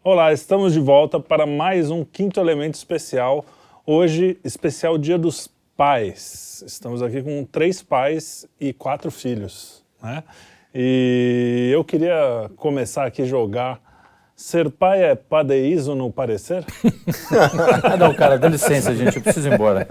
Olá, estamos de volta para mais um Quinto Elemento especial. Hoje, especial Dia dos Pais. Estamos aqui com 3 pais e 4 filhos, né? E eu queria começar aqui a jogar. Ser pai é padeísmo no parecer? Não, cara, dá licença, gente, eu preciso ir embora.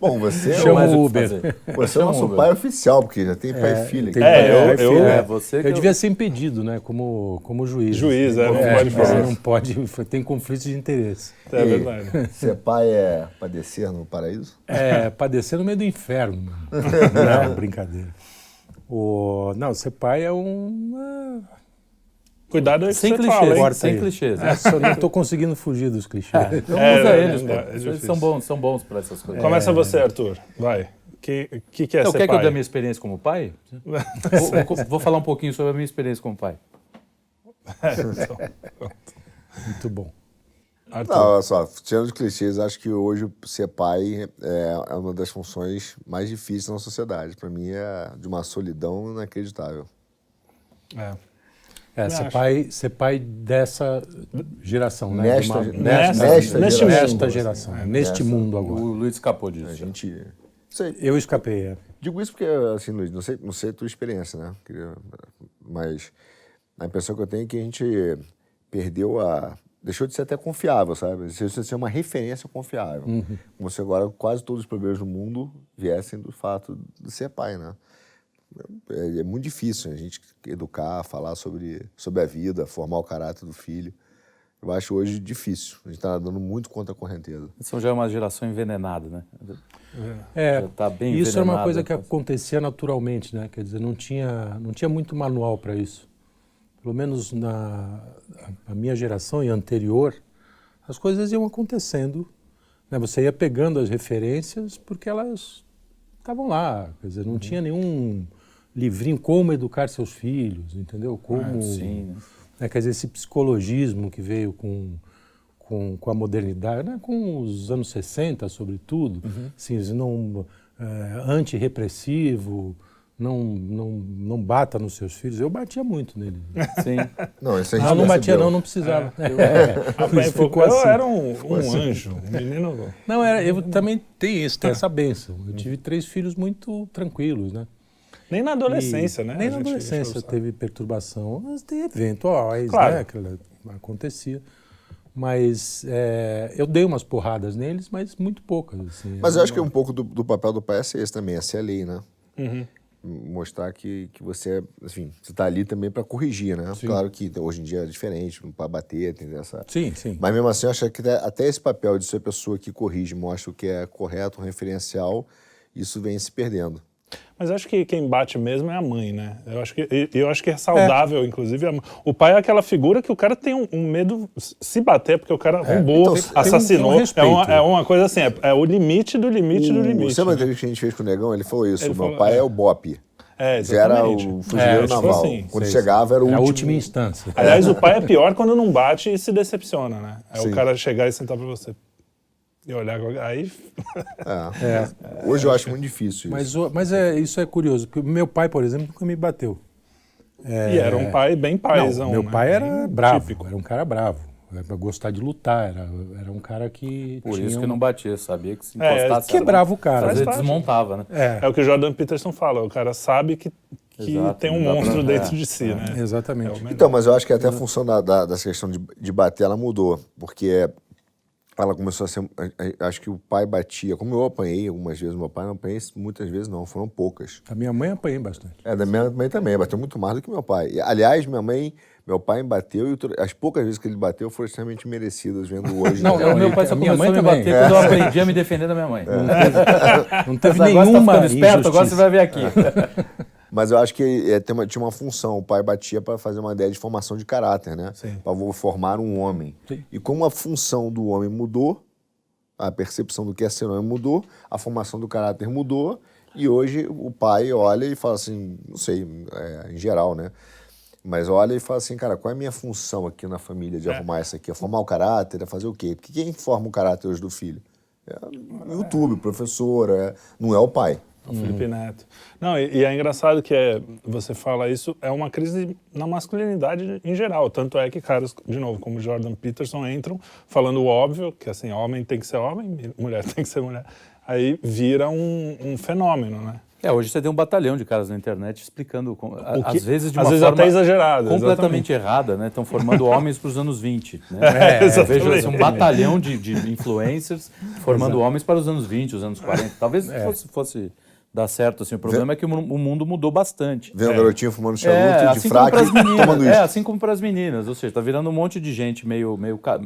Bom, você Chama é o Uber. Você é o nosso pai oficial, porque já tem pai e filho. Tem É, eu- você Eu devia ser impedido, né, como juiz. Juiz, não pode mas falar. não pode, tem conflito de interesse. É verdade. Ser pai é padecer no paraíso? É, padecer no meio do inferno. Não, brincadeira. Não, ser pai é Cuidado aí que sem você fala, clichês, hein? Corta sem aí. clichês. Só não estou conseguindo fugir dos clichês. Então É, usa eles, não pô. dá, é Eles difícil. são bons para essas coisas. Começa você, Arthur. Vai. O que é Então, ser quer que eu pai? dê a minha experiência como pai? Vou falar um pouquinho sobre a minha experiência como pai. Muito bom. Arthur. Não, olha só, tirando os clichês, acho que hoje ser pai é uma das funções mais difíceis na sociedade. Para mim é de uma solidão inacreditável. Ser pai dessa geração, né? Nesta Nesta geração. geração, É, neste nesta. mundo O agora. Luiz escapou disso. A gente... Sei, Eu escapei. digo isso porque, assim, Luiz, não sei a tua experiência, né? Mas a impressão que eu tenho é que a gente deixou de ser até confiável, sabe? Deixou de ser uma referência confiável. Como se agora quase todos os problemas do mundo viessem do fato de ser pai, né? É muito difícil a gente educar, falar sobre a vida, formar o caráter do filho. Eu acho hoje difícil. A gente está nadando muito contra a correnteza. Isso já é uma geração envenenada, né? Já tá bem Isso era uma envenenada. coisa que acontecia naturalmente, né? Quer dizer, não tinha muito manual para isso. Pelo menos na minha geração e anterior, as coisas iam acontecendo, né? Você ia pegando as referências porque elas estavam lá. Quer dizer, não tinha nenhum livrinho como educar seus filhos, entendeu? Como, sim, né? Quer dizer, esse psicologismo que veio com a modernidade, né? Com os anos 60, sobretudo, assim, antirrepressivo, não bata nos seus filhos. Eu batia muito neles. Sim. Não, isso a gente Não batia percebeu. não precisava. Eu era um anjo, um menino... Não, eu também tenho essa bênção. Eu tive 3 filhos muito tranquilos, né? Nem na adolescência, né? Nem A na gente adolescência sabe. teve perturbação, mas tem eventuais, Claro. né? Que acontecia. Mas eu dei umas porradas neles, mas muito poucas. Assim, Mas eu acho que um pouco do papel do pai é ser esse também, é ser a lei, né? Mostrar que você, enfim, você está ali também para corrigir, né? Sim. Claro que hoje em dia é diferente, não para bater, tem essa... Sim, sim. Mas mesmo assim, eu acho que até esse papel de ser a pessoa que corrige, mostra o que é correto, um referencial, isso vem se perdendo. Mas eu acho que quem bate mesmo é a mãe, né? Eu acho que é saudável, inclusive. O pai é aquela figura que o cara tem um medo se bater, porque o cara roubou, Então, assassinou. tem um respeito. É uma coisa assim, é o limite do limite do limite. Sabe a né? entrevista que a gente fez com o Negão? Ele falou isso, Ele o meu falou, pai é o BOP. É, Já era exatamente. o fuzileiro tipo naval. assim. Quando Sei, chegava era o a último... última instância. Aliás, o pai é pior quando não bate e se decepciona, né? É Sim. o cara chegar e sentar pra você. E olhar, aí... Hoje eu acho muito difícil isso. Mas isso é curioso, porque meu pai, por exemplo, nunca me bateu. E era um pai bem paizão, Meu né? pai era Bem bravo, típico. era um cara bravo. Era pra gostar de lutar, era um cara que Por tinha isso que um- não batia, sabia que se É, encostasse... quebrava o cara. Às vezes Faz parte. desmontava, né? É o que o Jordan Peterson fala, o cara sabe que Exato, tem um não dá monstro pra- dentro de si, né? Exatamente. Então, mas eu acho que até a função dessa questão de bater, ela mudou. Porque ela começou a ser... Acho que o pai batia. Como eu apanhei algumas vezes, meu pai não apanhei muitas vezes não, foram poucas. A minha mãe apanhei bastante. Da minha mãe também, bateu muito mais do que meu pai. Aliás, meu pai me bateu e as poucas vezes que ele bateu foram extremamente merecidas, vendo hoje. Não, né? O meu pai só minha começou mãe a me também. bater quando eu aprendi a me defender da minha mãe. Não teve Mas agora você tá nenhuma ficando esperto, agora você injustiça. vai ver aqui. Mas eu acho que tinha uma função. O pai batia para fazer uma ideia de formação de caráter, né? Para formar um homem. Sim. E como a função do homem mudou, a percepção do que é ser homem mudou, a formação do caráter mudou, e hoje o pai olha e fala assim, não sei, em geral, né? Mas olha e fala assim, cara, qual é a minha função aqui na família de arrumar isso aqui? É formar o caráter? É fazer o quê? Porque quem forma o caráter hoje do filho? É o YouTube, professor, não é o pai. O Felipe Neto. Não, e é engraçado que você fala isso, é uma crise na masculinidade em geral. Tanto é que caras, de novo, como Jordan Peterson, entram falando o óbvio, que assim, homem tem que ser homem, mulher tem que ser mulher. Aí vira um fenômeno, né? Hoje você tem um batalhão de caras na internet explicando, às vezes de às uma vezes forma até exagerada, completamente errada, né? Estão formando homens para os anos 20. Né? Exatamente. Veja, assim, um batalhão de influencers formando homens para os anos 20, os anos 40. Talvez fosse dar certo, assim. O problema é que o mundo mudou bastante. Vendo um garotinho fumando charuto, assim de fraque, tomando isso. assim como para as meninas. Ou seja, tá virando um monte de gente meio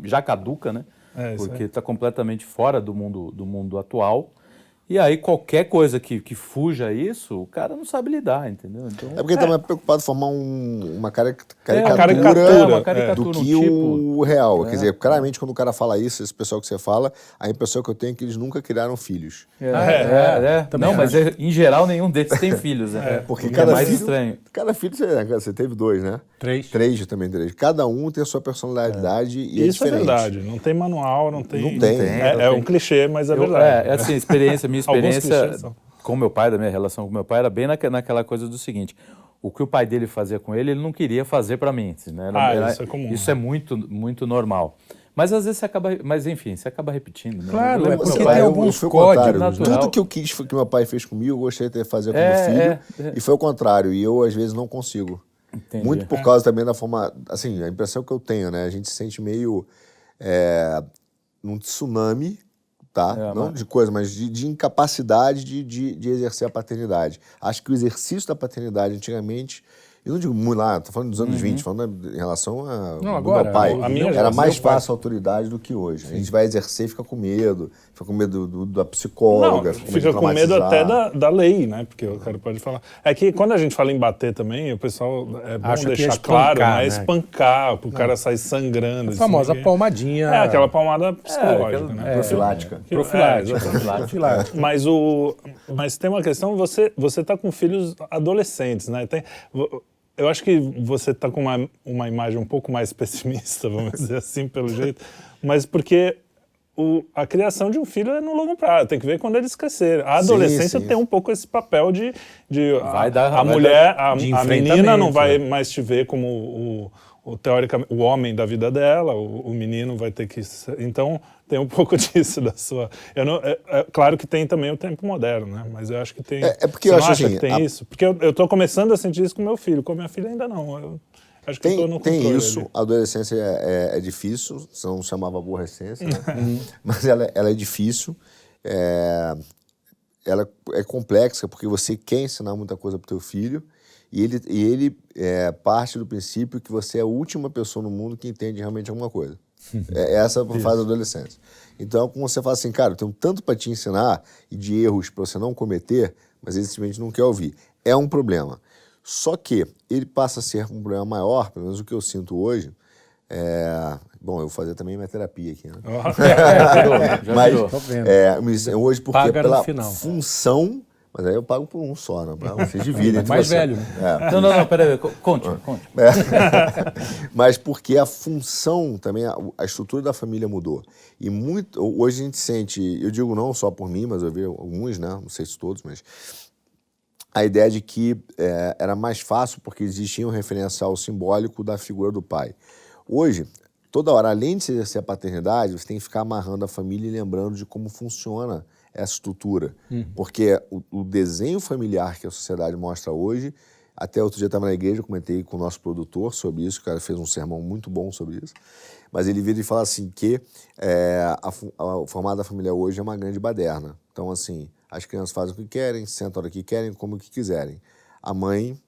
já caduca, né? Porque está completamente fora do mundo atual. E aí qualquer coisa que fuja isso, o cara não sabe lidar, entendeu? Então, É porque ele tá mais preocupado em formar uma caricatura do que um tipo. o real. Quer dizer, claramente quando o cara fala isso, esse pessoal que você fala, a impressão que eu tenho é que eles nunca criaram filhos. Não, mas em geral nenhum deles tem filhos, né? Porque é mais estranho. Cada filho, você teve 2, né? 3. 3 eu também 3. Cada um tem a sua personalidade e é Isso diferente. é verdade, não tem manual, não tem... Não tem. É um clichê, mas é verdade. Assim, minha experiência clichês são. com meu pai, da minha relação com meu pai, era bem naquela coisa do seguinte: o que o pai dele fazia com ele não queria fazer para mim. Né? Isso é comum. Isso é muito, muito normal. Mas às vezes você acaba repetindo. Né? Claro, é porque Meu pai, tem alguns foi o códigos. contrário. natural. Tudo que eu quis que meu pai fez comigo, eu gostaria de fazer com meu filho. E foi o contrário. E eu, às vezes, não consigo. Entendi. Muito por causa também da forma... Assim, a impressão que eu tenho, né? A gente se sente meio num tsunami, tá? Não de coisa, mas de incapacidade de exercer a paternidade. Acho que o exercício da paternidade, antigamente... Eu não digo muito lá, tô falando dos anos 20, falando em relação ao meu pai. Era mais fácil a autoridade do que hoje. A gente vai exercer e fica com medo da psicóloga. Não, fica com medo até da lei, né? Porque o cara pode falar. É que quando a gente fala em bater também, o pessoal é bom Acha que deixar espancar, claro, né? né? Espancar, pro cara sair sangrando. A famosa palmadinha. É, aquela palmada psicológica, né? Profilática. Profilática. Mas tem uma questão, você tá com filhos adolescentes, né? Eu acho que você está com uma imagem um pouco mais pessimista, vamos dizer assim, pelo jeito, mas porque a criação de um filho é no longo prazo, tem que ver quando eles crescerem. A adolescência tem um pouco esse papel de a menina não vai mais te ver como teoricamente, o homem da vida dela, o menino vai ter que... Então, tem um pouco disso da sua... claro que tem também o tempo moderno, né? Mas eu acho que tem... porque eu acho assim... que tem isso? Porque eu tô começando a sentir isso com meu filho. Com minha filha ainda não. Eu acho que eu tô no controle. Tem isso. Ali. A adolescência é difícil, senão chamava aborrecência, né? Mas ela é difícil. Ela é complexa, porque você quer ensinar muita coisa pro teu filho, e ele parte do princípio que você é a última pessoa no mundo que entende realmente alguma coisa. Essa fase da adolescência. Então, como você fala assim, cara, eu tenho tanto para te ensinar e de erros para você não cometer, mas ele simplesmente não quer ouvir. É um problema. Só que ele passa a ser um problema maior, pelo menos o que eu sinto hoje. Bom, eu vou fazer também minha terapia aqui, né? Já virou. Hoje, porque Paga no pela final. função... Mas aí eu pago por um só, né? Pra vocês dividem. Mais velho, né? Não, peraí, conte. Mas porque a função também, a estrutura da família mudou. E hoje a gente sente, eu digo não só por mim, mas eu vi alguns, né? Não sei se todos, mas a ideia de que era mais fácil porque existia um referencial simbólico da figura do pai. Hoje, toda hora, além de se exercer a paternidade, você tem que ficar amarrando a família e lembrando de como funciona essa estrutura. Porque o desenho familiar que a sociedade mostra hoje, até outro dia eu estava na igreja, comentei com o nosso produtor sobre isso, o cara fez um sermão muito bom sobre isso, mas ele vira e fala assim que o formato da família hoje é uma grande baderna. Então, assim, as crianças fazem o que querem, sentam a hora que querem, como que quiserem. A mãe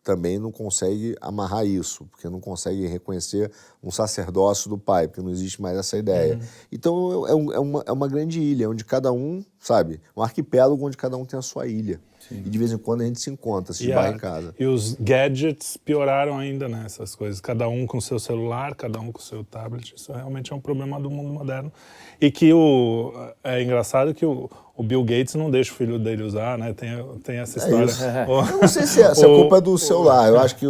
também não consegue amarrar isso, porque não consegue reconhecer um sacerdócio do pai, porque não existe mais essa ideia. Então é uma grande ilha, onde cada um, sabe, um arquipélago onde cada um tem a sua ilha. E de vez em quando a gente se encontra, se esbarra em casa. E os gadgets pioraram ainda nessas coisas. Cada um com seu celular, cada um com seu tablet. Isso realmente é um problema do mundo moderno. E que é engraçado que o Bill Gates não deixa o filho dele usar, né? Tem essa história. Eu não sei se a culpa é do celular. Eu acho que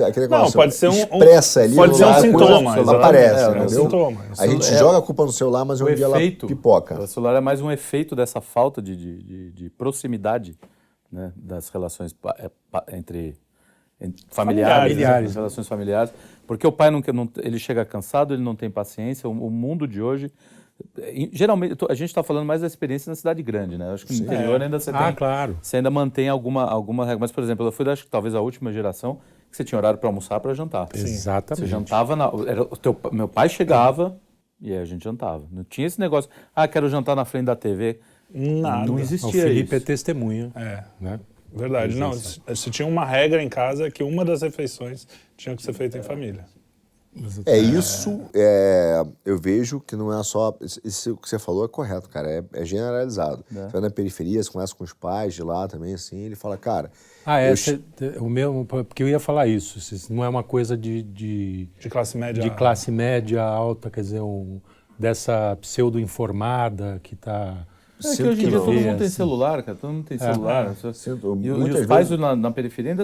aquele negócio não, pode ser expressa ali. Pode ser um sintoma. Aparece, um sintoma. A gente joga a culpa no celular, mas um dia ela pipoca. O celular é mais um efeito dessa falta de proximidade, né, das relações entre familiares, relações familiares, porque o pai ele chega cansado, ele não tem paciência. O mundo de hoje, geralmente, a gente está falando mais da experiência na cidade grande, né? Eu acho que no interior ainda você tem, claro. Você ainda mantém alguma regra. Mas, por exemplo, eu fui, acho que talvez a última geração que você tinha horário para almoçar, para jantar. Sim. Exatamente. Você jantava meu pai chegava e aí a gente jantava. Não tinha esse negócio, quero jantar na frente da TV. Nada. Não existia isso. O Felipe é isso. testemunha. Né? Verdade. Não, se tinha uma regra em casa que uma das refeições tinha que ser feita em família. Eu vejo que não é só... Isso que você falou é correto, cara. É generalizado. Você vai na periferia, você conversa com os pais de lá também, assim, ele fala, cara... o mesmo, porque eu ia falar isso. Isso não é uma coisa de classe média. De classe média alta, quer dizer, dessa pseudo-informada que está... É que hoje em dia todo mundo tem celular, cara. Todo mundo tem celular. E os pais na periferia ainda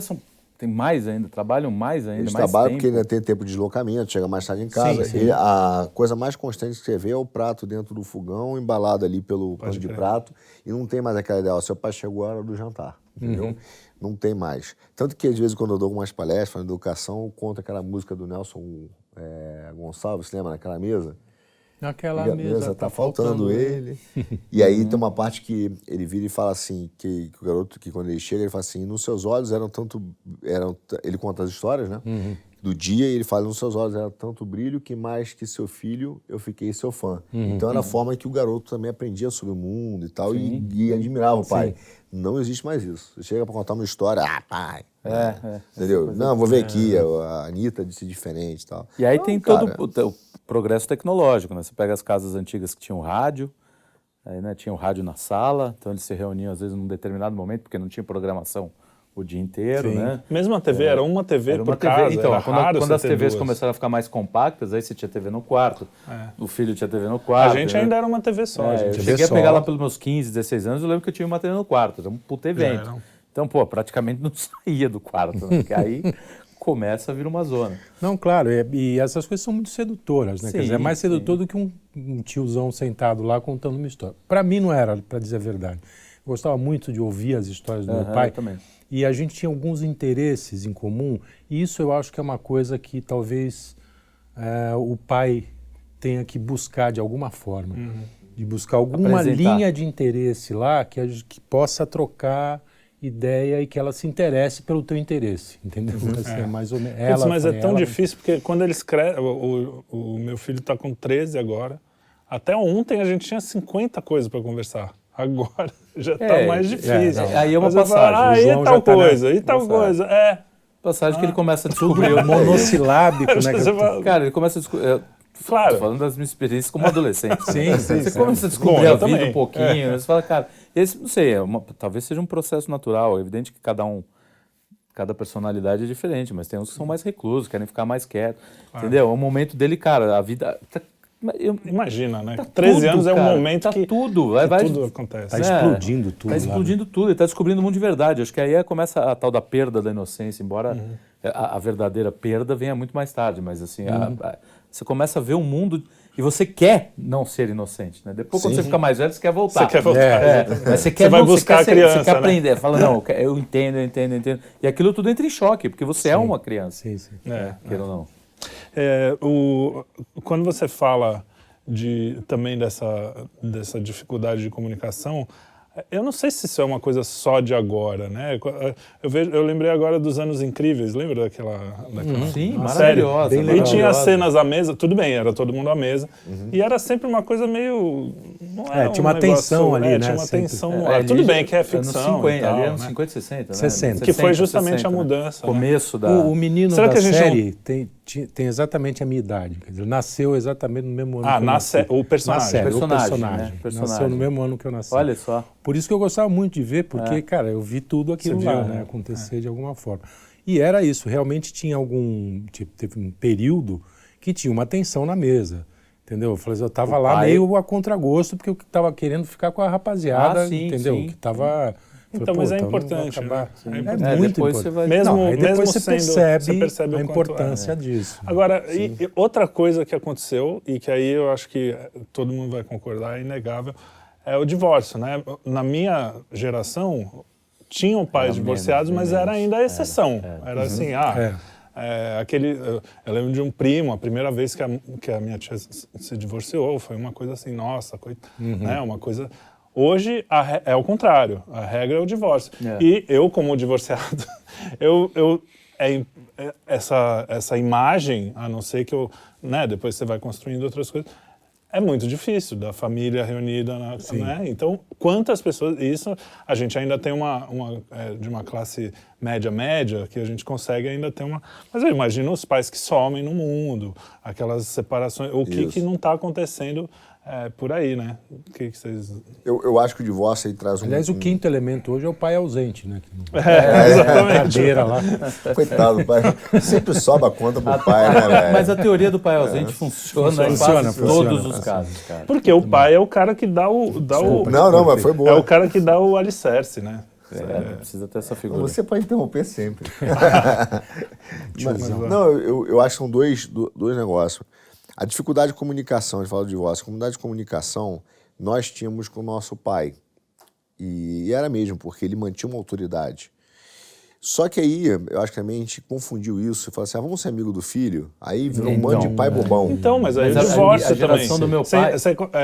tem mais ainda, trabalham mais ainda. Eles trabalham porque ainda tem tempo de deslocamento, chega mais tarde em casa. Sim. E a coisa mais constante que você vê é o prato dentro do fogão, embalado ali pelo pano de prato. E não tem mais aquela ideia, seu pai chegou a hora do jantar, entendeu? Não tem mais. Tanto que, às vezes, quando eu dou algumas palestras falando de educação, eu conto aquela música do Nelson Gonçalves, você lembra naquela mesa? Naquela mesa tá faltando ele. E aí tem uma parte que ele vira e fala assim, que o garoto, que quando ele chega, ele fala assim, nos seus olhos ele conta as histórias, né? Do dia, e ele fala, nos seus olhos era tanto brilho que mais que seu filho, eu fiquei seu fã. Então era a forma que o garoto também aprendia sobre o mundo e tal, e admirava o pai. Não existe mais isso. Você chega para contar uma história, pai... Entendeu? Não, vou ver aqui, a Anitta disse diferente e tal. E aí tem todo o progresso tecnológico, né? Você pega as casas antigas que tinham rádio, aí, né, tinha o rádio na sala, então eles se reuniam às vezes num determinado momento, porque não tinha programação o dia inteiro, né? Mesmo a TV, era uma TV por casa, então, era raro quando as TVs duas. começaram a ficar mais compactas, aí você tinha TV no quarto, o filho tinha TV no quarto. A gente ainda era uma TV só. Eu cheguei a pegar lá pelos meus 15, 16 anos, eu lembro que eu tinha uma TV no quarto, era um puto evento. Então, praticamente não saía do quarto, né? Porque aí começa a vir uma zona. Não, claro, e essas coisas são muito sedutoras, né? Quer dizer, é mais sedutor do que um tiozão sentado lá contando uma história. Para mim não era, para dizer a verdade. Eu gostava muito de ouvir as histórias do meu pai. Também. E a gente tinha alguns interesses em comum, e isso eu acho que é uma coisa que talvez o pai tenha que buscar de alguma forma. De buscar alguma linha de interesse lá que possa trocar ideia e que ela se interesse pelo teu interesse, entendeu? Assim, é mais ou menos. Mas é tão difícil, porque quando eles crescem, o meu filho está com 13 agora, até ontem a gente tinha 50 coisas para conversar. Agora já está mais difícil. Aí é uma passagem. E tal coisa, e tal coisa. Passagem que ele começa a descobrir. Monossilábico, né? Cara, ele começa a descobrir... Claro. Tô falando das minhas experiências como adolescente. Você começa a descobrir a vida um pouquinho. Você fala, cara, não sei, talvez seja um processo natural. É evidente que cada personalidade é diferente, mas tem uns que são mais reclusos, querem ficar mais quietos. Entendeu? É um momento dele, cara, a vida... Imagina, né? 13 anos é um momento que tudo acontece. Está explodindo tudo. Está explodindo tudo, ele está descobrindo o mundo de verdade. Acho que aí começa a tal da perda da inocência, embora a verdadeira perda venha muito mais tarde, mas assim, você começa a ver um mundo e você quer não ser inocente, né? Depois, quando você fica mais velho, você quer voltar. Você quer voltar. Mas você quer, vai buscar a criança, você quer aprender. Fala, não, eu entendo. E aquilo tudo entra em choque, porque você é uma criança. Sim. Queira ou não. Quando você fala também dessa dificuldade de comunicação, eu não sei se isso é uma coisa só de agora, né? Eu lembrei agora dos Anos Incríveis, lembra daquela Sim, série? maravilhosa. E tinha as cenas à mesa, tudo bem, era todo mundo à mesa, e era sempre uma coisa meio... tinha uma tensão ali, né? Tinha uma tensão no ar. Tudo bem que é ficção anos 50, e tal, ali né? anos 50, 60, né? 60. Que foi justamente a mudança. Começo da... O menino Será da que a gente série tem exatamente a minha idade. Quer dizer, nasceu exatamente no mesmo ano que eu nasce nasci. o personagem. Na série, o Personagem, personagem. né? Personagem. Nasceu no mesmo ano que eu nasci. Olha só. Por isso que eu gostava muito de ver, porque, cara, eu vi tudo aquilo Você lá, viu, né, né? acontecer de alguma forma. E era isso, realmente tinha teve um período que tinha uma tensão na mesa, entendeu? Eu falei, eu tava lá meio a contragosto, porque eu tava querendo ficar com a rapaziada, sim, entendeu? sim. Que tava... Então, mas é não vou importante, acabar. né? É muito depois importante. você vai- Mesmo, Não, aí depois mesmo você sendo, percebe o a quanto importância disso. Agora, e outra coisa que aconteceu, e que aí eu acho que todo mundo vai concordar, é inegável, é o divórcio, né? Na minha geração, tinham pais divorciados, mas era ainda a exceção. Era assim, eu lembro de um primo, a primeira vez que a minha tia se divorciou, foi uma coisa assim, nossa, né? Uma coisa... Hoje é o contrário, a regra é o divórcio. E eu, como divorciado, essa imagem, a não ser que né, depois você vai construindo outras coisas, é muito difícil, da família reunida, né? Então, quantas pessoas... Isso, a gente ainda tem de uma classe média, que a gente consegue ainda ter uma... Mas eu imagino os pais que somem no mundo, aquelas separações, o que não está acontecendo por aí, né? O que vocês... Eu acho que o divórcio aí traz Aliás, o quinto elemento hoje é o pai ausente, né? exatamente. Cadeira lá. Coitado do pai. Sempre sobe a conta pro pai, né, velho? Mas a teoria do pai ausente funciona em quase todos os casos, cara. Porque o pai é o cara que dá o... Não, mas foi boa. É o cara que dá o alicerce, né? Precisa ter essa figura. Você pode interromper sempre. Eu acho que são dois negócios. A dificuldade de comunicação, a gente fala do divórcio, a comunidade de comunicação, nós tínhamos com o nosso pai. E era mesmo, porque ele mantinha uma autoridade. Só que aí, eu acho que também a gente confundiu isso e falou assim, vamos ser amigo do filho? Aí virou um monte de pai bobão. Então, mas aí Mas o divórcio a geração também. do meu pai...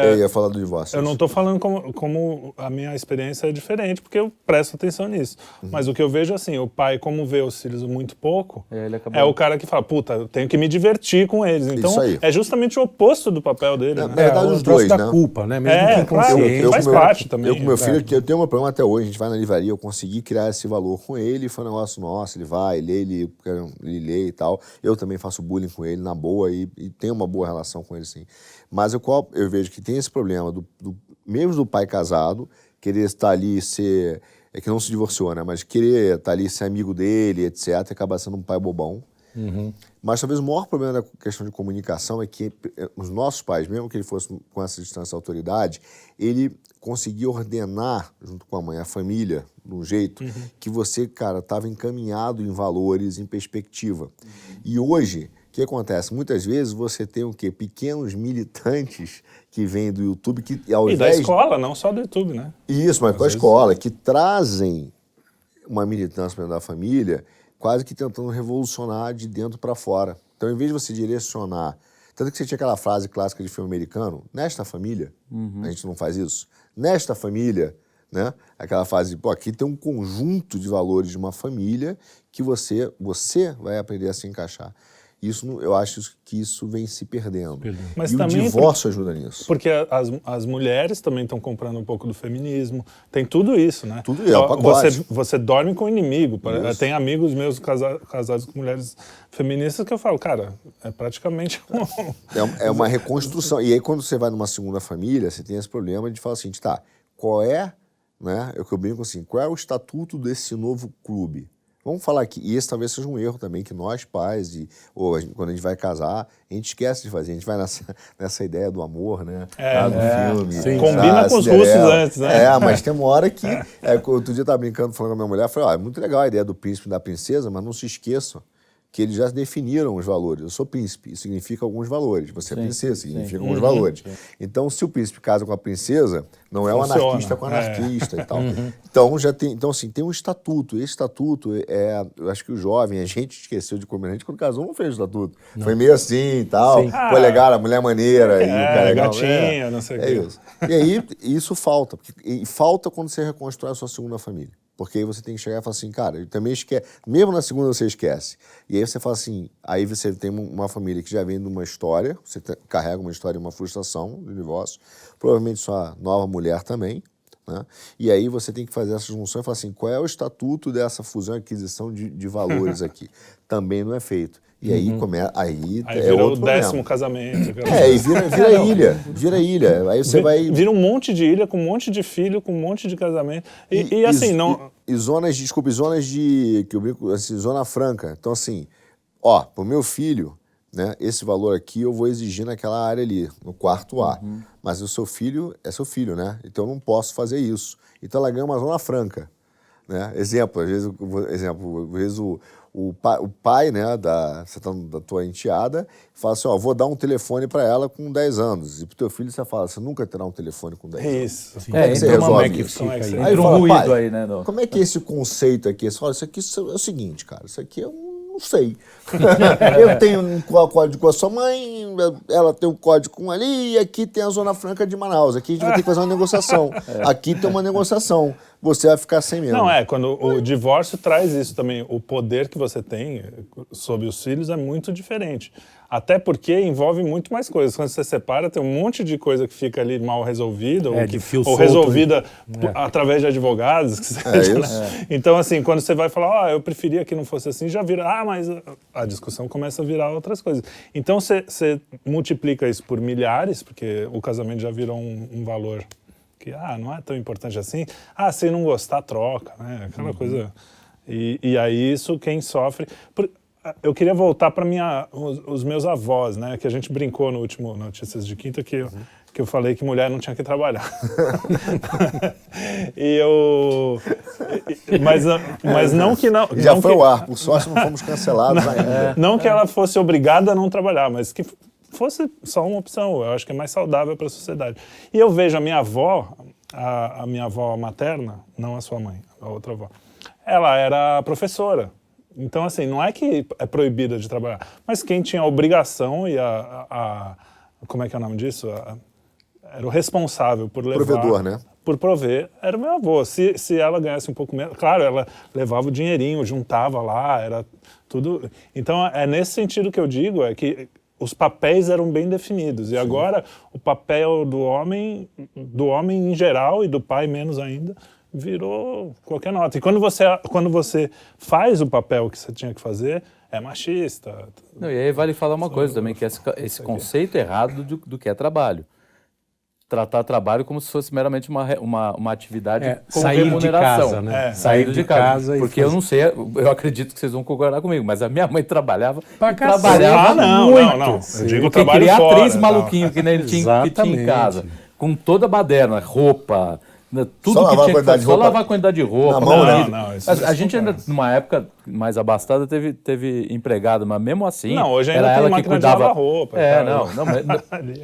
Eu ia falar do divórcio. Eu não estou falando como a minha experiência é diferente, porque eu presto atenção nisso. Mas o que eu vejo assim, o pai, como vê os filhos muito pouco, é o cara que fala, puta, eu tenho que me divertir com eles. Então, é justamente o oposto do papel dele. Na né? verdade, os dois, da né? culpa, né? Mesmo que inconsciente. Faz parte também. Eu com meu filho, eu tenho um problema até hoje, a gente vai na livraria, eu consegui criar esse valor com ele, foi um negócio nosso, ele vai, ele lê e tal. Eu também faço bullying com ele, na boa, e tenho uma boa relação com ele, sim. Mas eu vejo que tem esse problema, mesmo do pai casado, querer estar ali ser... É que não se divorciou, né? Mas querer estar ali, ser amigo dele, etc., acaba sendo um pai bobão. Mas talvez o maior problema da questão de comunicação é que os nossos pais, mesmo que ele fosse com essa distância de autoridade, ele conseguia ordenar, junto com a mãe, a família, de um jeito que você, cara, estava encaminhado em valores, em perspectiva. E hoje, o que acontece? Muitas vezes você tem o quê? Pequenos militantes que vêm do YouTube, que ao E invés... da escola, não só do YouTube, né? Isso, mas da escola, que trazem uma militância dentro da família, quase que tentando revolucionar de dentro para fora. Então, em vez de você direcionar... Tanto que você tinha aquela frase clássica de filme americano, nesta família, a gente não faz isso. Nesta família, né? Aquela frase de, pô, aqui tem um conjunto de valores de uma família que você vai aprender a se encaixar. Isso, eu acho que isso vem se perdendo. Mas e também o divórcio ajuda nisso. Porque as mulheres também estão comprando um pouco do feminismo. Tem tudo isso, né? Tudo isso, é um pacote. Você dorme com o inimigo. Tem amigos meus casados com mulheres feministas que eu falo, cara, é praticamente... É uma reconstrução. E aí, quando você vai numa segunda família, você tem esse problema de falar assim, tá, qual é, né? É o que eu brinco assim, qual é o estatuto desse novo clube? Vamos falar aqui, e esse talvez seja um erro também, que nós pais, quando a gente vai casar, a gente esquece de fazer, a gente vai nessa ideia do amor, né? Do filme. Sim. Combina com os russos antes, né? Mas tem uma hora que, outro dia eu estava brincando, falando com a minha mulher, falei, é muito legal a ideia do príncipe e da princesa, mas não se esqueçam que eles já definiram os valores. Eu sou príncipe, isso significa alguns valores. Você é princesa, significa alguns valores. Então, se o príncipe casa com a princesa, não é um anarquista com anarquista e tal. Então, assim, tem um estatuto. Esse estatuto, eu acho que o jovem, a gente esqueceu de comer. A gente, quando casou, não fez o estatuto. Não. Foi meio assim e tal. Foi legal, a mulher maneira. E o cara legal. Gatinha, não sei o quê. Isso. E aí, isso falta. E falta quando você reconstrói a sua segunda família. Porque aí você tem que chegar e falar assim, cara, eu também esquece. Mesmo na segunda você esquece. E aí você fala assim, aí você tem uma família que já vem de uma história, você carrega uma história e uma frustração do divórcio, provavelmente sua nova mulher também, né? E aí você tem que fazer essa junção e falar assim, qual é o estatuto dessa fusão e aquisição de valores aqui? Também não é feito. E aí aí é vira outro o 10º problema. casamento. E vira ilha. Aí você vai... Vira um monte de ilha, com um monte de filho, com um monte de casamento. E assim, não... E zonas de, que eu brinco, assim, zona franca. Então assim, pro meu filho, né, esse valor aqui eu vou exigir naquela área ali, no quarto A. Mas o seu filho é seu filho, né? Então eu não posso fazer isso. Então ela ganha uma zona franca. Né? Exemplo, às vezes o pai, né, da tua enteada fala assim, vou dar um telefone para ela com 10 anos. E pro teu filho você fala, você nunca terá um telefone com 10 anos. Isso. Como é que você resolve isso? Aí fala, ruído aí, né? Como é que é esse conceito aqui? Você fala, isso aqui é o seguinte, cara, isso aqui eu não sei. Eu tenho um código com a sua mãe, ela tem um código com ali, e aqui tem a Zona Franca de Manaus. Aqui a gente vai ter que fazer uma negociação. Aqui tem uma negociação. Você vai ficar sem mesmo. Não, quando o divórcio traz isso também. O poder que você tem sobre os filhos é muito diferente. Até porque envolve muito mais coisas. Quando você separa, tem um monte de coisa que fica ali mal resolvida, ou resolvida através de advogados. Que seja, né? Então, assim, quando você vai falar, eu preferia que não fosse assim, já vira, mas a discussão começa a virar outras coisas. Então, você multiplica isso por milhares, porque o casamento já virou um valor que não é tão importante assim. Se não gostar, troca, né? Aquela coisa. E aí isso quem sofre... Eu queria voltar para os meus avós, né? Que a gente brincou no último Notícias de Quinta, que eu falei que mulher não tinha que trabalhar. Mas não que não... Já não foi que, ao ar, por sorte não fomos cancelados ainda. Não que ela fosse obrigada a não trabalhar, mas que fosse só uma opção. Eu acho que é mais saudável para a sociedade. E eu vejo a minha avó, a minha avó materna, não a sua mãe, a outra avó, ela era professora. Então, assim, não é que é proibida de trabalhar, mas quem tinha a obrigação e como é que é o nome disso? Era o responsável por levar... Provedor, né? Por prover, era o meu avô. Se ela ganhasse um pouco menos... Claro, ela levava o dinheirinho, juntava lá, era tudo... Então, é nesse sentido que eu digo, é que os papéis eram bem definidos. E agora, o papel do homem em geral, e do pai menos ainda, virou qualquer nota. E quando você faz o papel que você tinha que fazer, é machista. Não, e aí vale falar uma coisa também, que esse conceito errado do que é trabalho. Tratar trabalho como se fosse meramente uma atividade com sair remuneração. De casa, né? Sair de casa. Porque eu não sei, eu acredito que vocês vão concordar comigo, mas a minha mãe trabalhava muito. Não. Eu digo porque trabalho queria fora. Três maluquinhos que nem ele tinha em casa. Com toda a baderna, roupa... Tudo só que tinha que fazer, só lavar a quantidade de roupa. Na mão, né? A gente ainda, numa época mais abastada, teve empregado, mas mesmo assim... Não, hoje ainda era tem ela máquina que cuidava. De lavar roupa.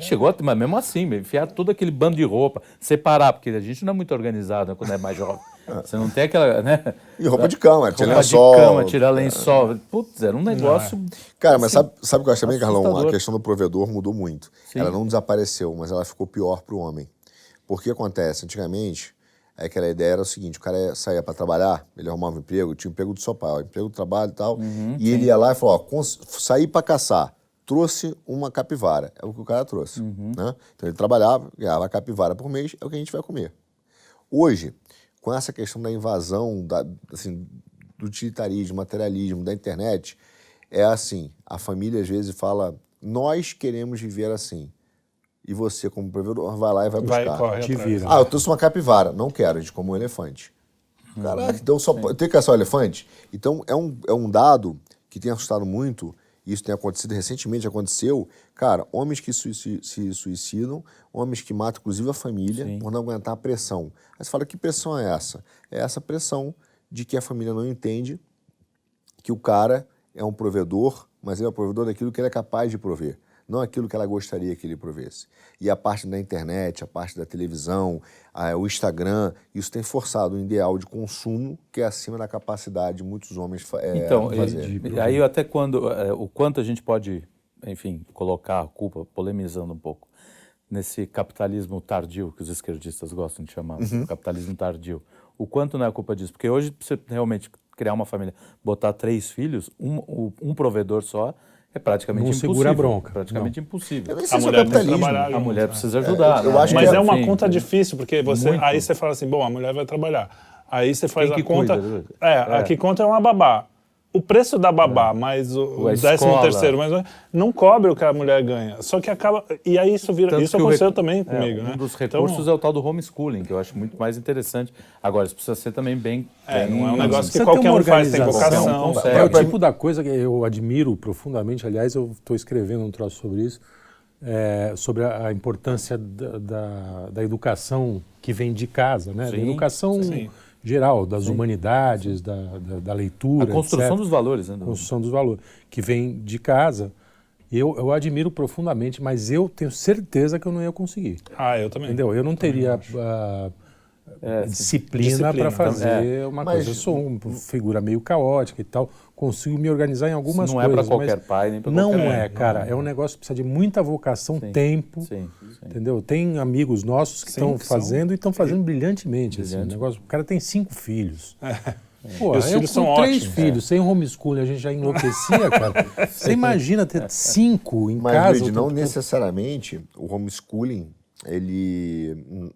Chegou, mas mesmo assim, enfiar todo aquele bando de roupa, separar, porque a gente não é muito organizado, né, quando é mais jovem. Você não tem aquela, né? E roupa de cama, tirar lençol. Roupa de cama, tirar lençol. Putz, era um negócio... Cara, mas sabe o que eu acho também, Carlão? A assustador. questão do provedor mudou muito. Sim. Ela não desapareceu, mas ela ficou pior para o homem. Porque acontece, antigamente, aquela ideia era o seguinte, o cara saía para trabalhar, ele arrumava um emprego, tinha um emprego do seu pai, emprego do trabalho e tal, e ele ia lá e falou, saí para caçar, trouxe uma capivara, é o que o cara trouxe. Né? Então ele trabalhava, ganhava a capivara por mês, é o que a gente vai comer. Hoje, com essa questão da invasão, do utilitarismo, materialismo, da internet, é assim, a família às vezes fala, nós queremos viver assim. E você, como provedor, vai lá e vai buscar. Te vira. Eu trouxe uma capivara. Não quero, a gente come um elefante. Caraca, então tem que caçar o elefante? Então, é um dado que tem assustado muito, e isso tem acontecido, recentemente aconteceu, cara, homens que se suicidam, homens que matam, inclusive, a família, por não aguentar a pressão. Aí você fala, que pressão é essa? É essa pressão de que a família não entende que o cara é um provedor, mas ele é um provedor daquilo que ele é capaz de prover. Não aquilo que ela gostaria que ele provesse. E a parte da internet, a parte da televisão, o Instagram, isso tem forçado um ideal de consumo que é acima da capacidade de muitos homens fazer. Aí até o quanto a gente pode, enfim, colocar a culpa, polemizando um pouco, nesse capitalismo tardio, que os esquerdistas gostam de chamar, capitalismo tardio. O quanto não é culpa disso? Porque hoje, pra você realmente criar uma família, botar 3 filhos, um provedor só, é praticamente impossível. Segura a bronca. Praticamente impossível. Eu nem sei se é capitalismo. A mulher precisa ajudar. Eu acho Mas que é uma conta difícil, porque aí você fala assim, bom, a mulher vai trabalhar. Aí você faz a conta... A que conta é uma babá. o preço da babá mais o 13º, mais não cobre o que a mulher ganha. Só que acaba... E aí isso aconteceu também comigo, né? Um dos recursos é o tal do homeschooling, que eu acho muito mais interessante. Agora, isso precisa ser também bem... não é um negócio que qualquer um faz, tem vocação. É o tipo da coisa que eu admiro profundamente. Aliás, eu estou escrevendo um troço sobre isso, sobre a importância da educação que vem de casa, né? Da educação... geral, das humanidades, da leitura, a construção etc. dos valores, né? Construção dos valores, que vem de casa. Eu admiro profundamente, mas eu tenho certeza que eu não ia conseguir. Eu também. Entendeu? Eu não teria disciplina para fazer uma coisa. Eu sou uma figura meio caótica e tal, consigo me organizar em algumas coisas. Não é para qualquer pai, nem para qualquer mãe. Não é, cara. É um negócio que precisa de muita vocação, tempo. Sim. Entendeu? Tem amigos nossos que estão fazendo e estão fazendo brilhantemente. Assim, negócio, o cara tem 5 filhos. Pô, os filhos são com 3 ótimos. filhos, sem homeschooling, a gente já enlouquecia, cara. Você imagina ter 5 em casa. Mas, Luigi, não necessariamente o homeschooling, ele,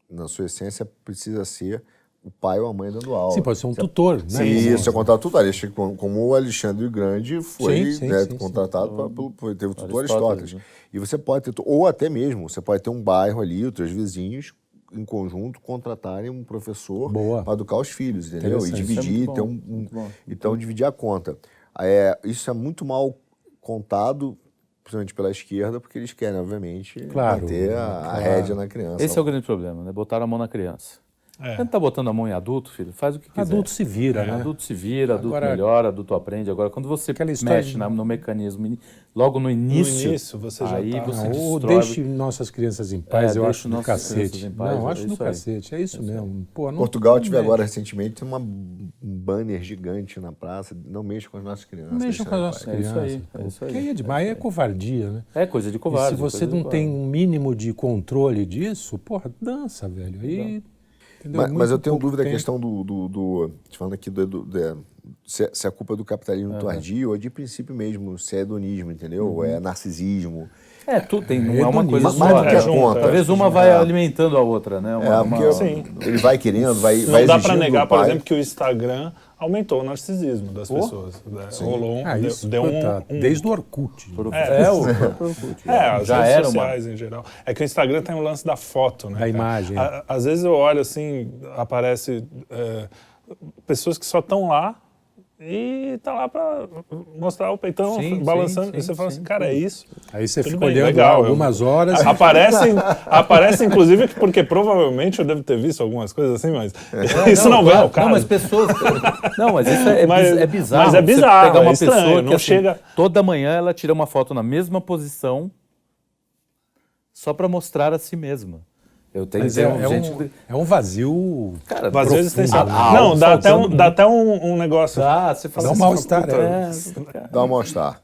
na sua essência, precisa ser o pai ou a mãe dando aula. Sim, pode ser um tutor, né? Sim, isso é contrato tutor. Como o Alexandre o Grande foi contratado, teve o tutor Aristóteles. E você pode ter, ou até mesmo, você pode ter um bairro ali, os teus vizinhos, em conjunto, contratarem um professor para educar os filhos, entendeu? E dividir, então dividir a conta. Isso é muito mal contado, principalmente pela esquerda, porque eles querem, obviamente, manter a rédea na criança. Esse é o grande problema, né? Botaram a mão na criança. Quando tá botando a mão em adulto, filho, faz o que quiser. Adulto se vira, né? Adulto se vira, adulto melhora, adulto aprende. Agora, quando você mexe no mecanismo, logo no início você já você ou destrói... deixe nossas crianças em paz, eu acho do cacete. Não, acho do cacete, é isso mesmo. Pô, Portugal tive agora recentemente um banner gigante na praça, não mexa com as nossas crianças. Não mexa com as nossas crianças. É isso aí. Que é demais, é covardia, né? É coisa de covarde. E se você não tem um mínimo de controle disso, porra, dança, velho. Aí... Mas eu tenho dúvida da questão falando aqui se a culpa é do capitalismo tardio ou de princípio mesmo, se é hedonismo, entendeu? É narcisismo. Não é uma coisa só. Mais do que a conta. Talvez uma vai alimentando a outra, né? Ele vai querendo, vai exigindo. Não dá para negar, por exemplo, que o Instagram aumentou o narcisismo das pessoas. Rolou desde o Orkut. As redes sociais em geral. É que o Instagram tem um lance da foto, né? Da imagem. Às vezes eu olho assim, aparece pessoas que só estão lá e tá lá para mostrar o peitão balançando. E você fala assim, cara, é isso. Aí você fica olhando algumas horas. Aparece, inclusive, porque provavelmente eu devo ter visto algumas coisas assim, mas isso não vem ao caso. Não, mas pessoas... Não, mas isso é bizarro. Mas é bizarro, você pegar uma estranho, pessoa não que chega... toda manhã ela tira uma foto na mesma posição só para mostrar a si mesma. Eu tenho é um vazio. Cara, vazio existencial. Não, dá até um negócio. Você fala dá um mal-estar. Dá um mal-estar.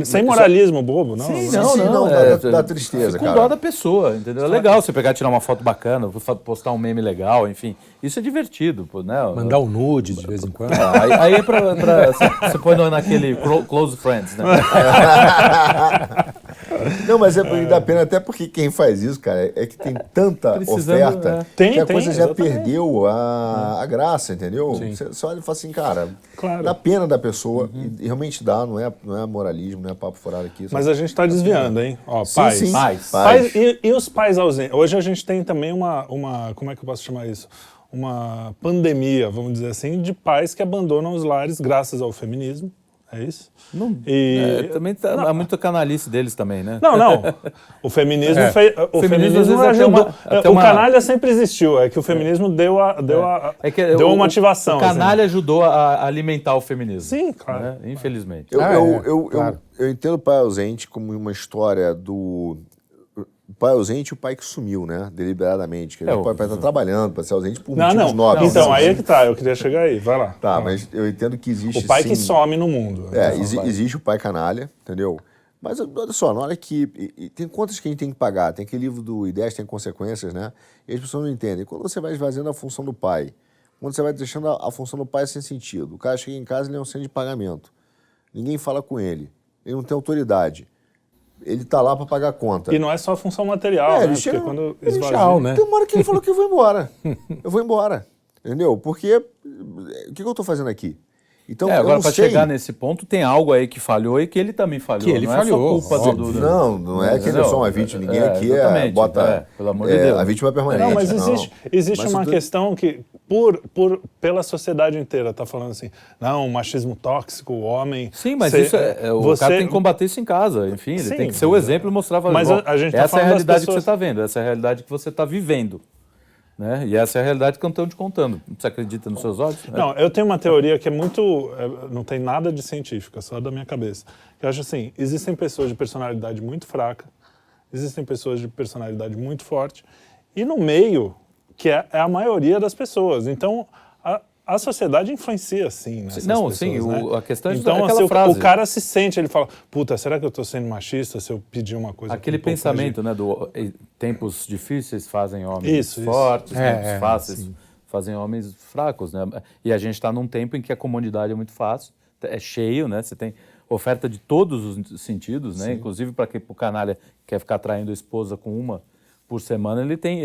Sem moralismo bobo, não. Sim, não, dá tristeza, cara. Com dó da pessoa, entendeu? É legal você pegar e tirar uma foto bacana, postar um meme legal, enfim. Isso é divertido, pô, né? Mandar um nude de vez em quando. Aí é você põe naquele Close Friends, né? Não, mas dá pena até porque quem faz isso, cara, é que tem tanta oferta que a coisa já perdeu a graça, entendeu? Você olha e fala assim, cara, dá pena da pessoa, e realmente dá, não é moralismo, não é papo furado aqui. Mas a gente está desviando, hein? Ó, pais. E os pais ausentes? Hoje a gente tem também uma, como é que eu posso chamar isso? Uma pandemia, vamos dizer assim, de pais que abandonam os lares graças ao feminismo. É isso? Também há muita canalice deles também, né? Não. O feminismo fez. O feminismo ajudou. O canalha sempre existiu. É que o feminismo deu uma ativação. O canalha ajudou a alimentar o feminismo. Sim, claro. Né? Infelizmente. Eu entendo o pai ausente como uma história do pai ausente e o pai que sumiu, né? Deliberadamente. O pai estar trabalhando, para ser ausente por motivos nobres. Então, aí é que tá. Eu queria chegar aí. Vai lá. Tá, mas eu entendo que existe, o pai que some no mundo. Existe o pai canalha, entendeu? Mas olha só, na hora que... tem contas que a gente tem que pagar. Tem aquele livro do Ideias Tem Consequências, né? E as pessoas não entendem. Quando você vai esvaziando a função do pai, quando você vai deixando a função do pai sem sentido, o cara chega em casa e ele é um centro de pagamento. Ninguém fala com ele. Ele não tem autoridade. Ele tá lá para pagar a conta. E não é só a função material, né? Ele chega, porque quando esvazia... né? Tem uma hora que ele falou que eu vou embora. Eu vou embora. Entendeu? Porque o que eu tô fazendo aqui? Então, agora, para chegar nesse ponto, tem algo aí que falhou e que ele também falhou. Que ele não falhou. É só culpa do... Não é que ele é só uma vítima. Ninguém aqui bota pelo amor de Deus. a vítima permanente. Não, mas existe Mas uma questão que, pela sociedade inteira, tá falando assim, não, machismo tóxico, o homem... Sim, mas isso o cara tem que combater isso em casa. Enfim, ele tem que ser o exemplo e mostrar... Mas a gente tá essa é a falando realidade das que você pessoas... está vendo, essa é a realidade que você está vivendo. Né? E essa é a realidade que eu estou te contando. Você acredita nos seus olhos? Não, eu tenho uma teoria que é muito... não tem nada de científica, só da minha cabeça. Eu acho assim, existem pessoas de personalidade muito fraca, existem pessoas de personalidade muito forte, e no meio, que é a maioria das pessoas. Então, a sociedade influencia, sim, nessas pessoas, sim, né? a questão é então, aquela assim, frase. o cara se sente, ele fala, puta, será que eu estou sendo machista se eu pedir uma coisa... Aquele um pouco pensamento, né, tempos difíceis fazem homens fortes, tempos fáceis fazem homens fracos, né? E a gente está num tempo em que a comodidade é muito fácil, é cheio, né? Você tem oferta de todos os sentidos, né? Inclusive para o canalha que quer ficar traindo a esposa com uma por semana, ele tem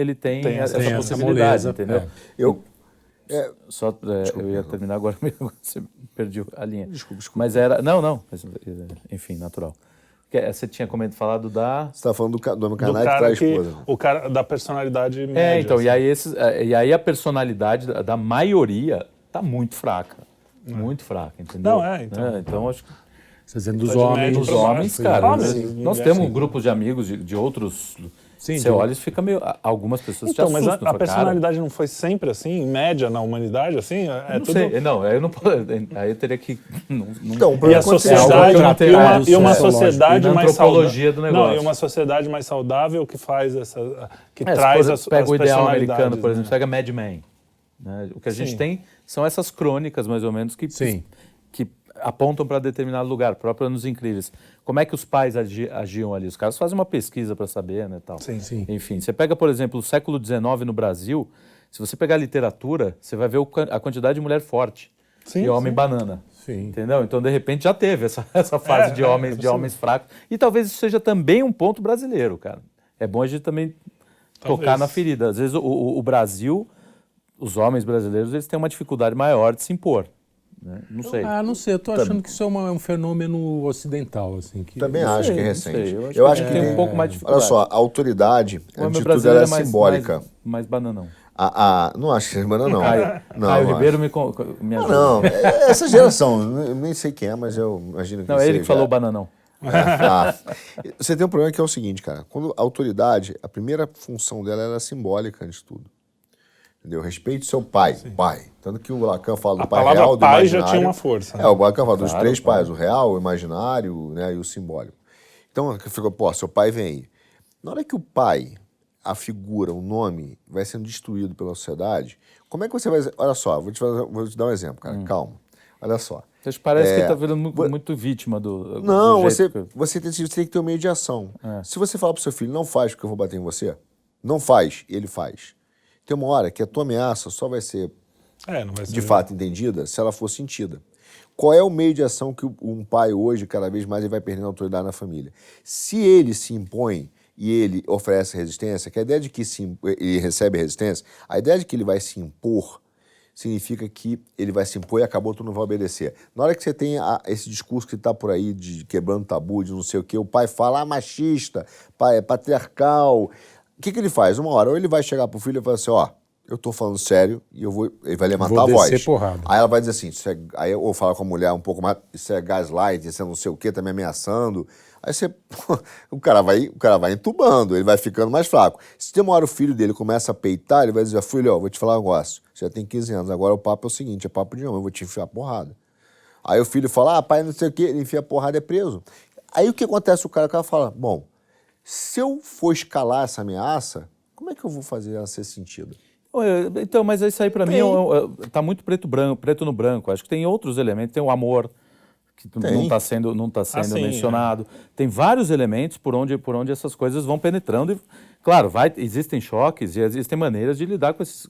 essa possibilidade, entendeu? Eu ia terminar agora, você perdeu a linha. Desculpa. Mas era... Não. Enfim, natural. Você tinha falado da... Você está falando do homem canalha que traz a esposa. O cara da personalidade média. Então, assim. e aí a personalidade da maioria está muito fraca. Muito fraca, entendeu? Não, então. Então, acho que... Você dizendo dos homens. Dos homens, cara. Nós temos grupos de amigos de outros... Sim, você olha e fica meio... Algumas pessoas te assustam. Mas a personalidade não foi sempre assim, em média, na humanidade, assim? Não sei. Não, eu não posso... Aí eu teria que... Então, e a sociedade, e uma sociedade mais saudável. Do negócio. Não, e uma sociedade mais saudável que faz essa... que traz as pega o ideal americano, por né? exemplo, pega Mad Men. Né? O que a gente tem são essas crônicas, mais ou menos, que apontam para determinado lugar, próprio Anos Incríveis. Como é que os pais agiam ali? Os caras fazem uma pesquisa para saber, né, tal. Sim. Enfim, você pega, por exemplo, o século XIX no Brasil, se você pegar a literatura, você vai ver a quantidade de mulher forte e homem banana. Sim. Entendeu? Então, de repente, já teve essa fase de homens fracos. E talvez isso seja também um ponto brasileiro, cara. É bom a gente também tocar na ferida. Às vezes, o Brasil, os homens brasileiros, eles têm uma dificuldade maior de se impor. Né? Não sei. Não sei. Eu estou achando que isso é um fenômeno ocidental. Assim, que... Também acho que é recente. Eu acho que tem um pouco mais de dificuldade. Olha só, a autoridade, antes de tudo, ela é simbólica. Mais bananão. Não acho que é bananão. Caio Ribeiro me ajuda. Não, essa geração, eu nem sei quem é, mas eu imagino que não, é ele que falou bananão. Você tem um problema que é o seguinte, cara. Quando a autoridade, a primeira função dela era simbólica antes de tudo. Entendeu? Respeite seu pai. Pai. Tanto que o Lacan fala do pai real, do pai imaginário. já tinha uma força. Né? O Lacan fala dos três pais, o real, o imaginário, né, e o simbólico. Então, fica, seu pai vem aí. Na hora que o pai, a figura, o nome, vai sendo destruído pela sociedade, como é que você vai... Olha só, vou te dar um exemplo, cara. Calma. Olha só. Você parece que está virando muito vítima do... Não, você tem que ter um meio de ação. Se você falar pro seu filho, não faz porque eu vou bater em você, não faz, ele faz. Tem uma hora que a tua ameaça só vai ser, não vai ser de fato entendida se ela for sentida. Qual é o meio de ação que um pai hoje, cada vez mais, ele vai perdendo autoridade na família? Se ele se impõe e ele oferece resistência, que a ideia de que ele recebe resistência, a ideia de que ele vai se impor significa que ele vai se impor e acabou, tu não vai obedecer. Na hora que você tem esse discurso que está por aí de quebrando tabu, de não sei o quê, o pai fala machista, pai é patriarcal... O que ele faz? Uma hora, ou ele vai chegar pro filho e falar assim, eu tô falando sério e ele vai levantar a voz. Porrada. Aí ela vai dizer assim, aí ou fala com a mulher um pouco mais, isso é gaslight, isso é não sei o quê, tá me ameaçando. Aí o cara vai entubando, ele vai ficando mais fraco. Se tem uma hora o filho dele começa a peitar, ele vai dizer, filho, vou te falar um negócio, você já tem 15 anos, agora o papo é o seguinte, é papo de homem, eu vou te enfiar porrada. Aí o filho fala, pai, não sei o quê, ele enfia a porrada e é preso. Aí o que acontece? O cara fala, bom, se eu for escalar essa ameaça, como é que eu vou fazer ela ser sentida? Então, mas isso aí para mim tá muito preto no branco. Acho que tem outros elementos. Tem o amor, que não está sendo mencionado. Tem vários elementos por onde essas coisas vão penetrando. E, claro, existem choques e existem maneiras de lidar com esses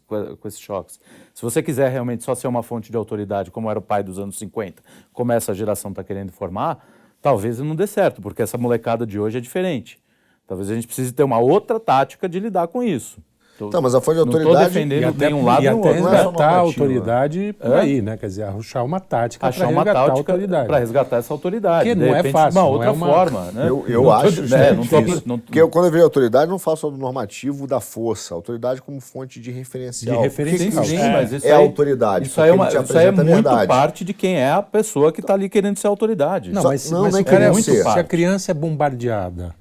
choques. Se você quiser realmente só ser uma fonte de autoridade, como era o pai dos anos 50, como essa geração está querendo formar, talvez não dê certo, porque essa molecada de hoje é diferente. Talvez a gente precise ter uma outra tática de lidar com isso. Então, mas a fonte de Não estou autoridade... defendendo nenhum lado e nem até outro. não é só resgatar a normativa. autoridade por aí, né? Quer dizer, achar uma tática para Achar uma resgatar a tática autoridade. para resgatar essa autoridade. Que De não é repente, fácil, uma não outra é uma- forma. Né? Eu Não acho tô- isso não tô- difícil. não- Porque quando eu vejo autoridade, não falo só do normativo da força. Autoridade como fonte de referencial. De referencial. Sim, O que mas isso é aí- autoridade. Isso aí é, porque ele te isso aí é apresenta a muito verdade. parte de quem é a pessoa que está ali querendo ser autoridade. Não, Só- mas, não, mas não é o cara querendo muito ser. se a criança é bombardeada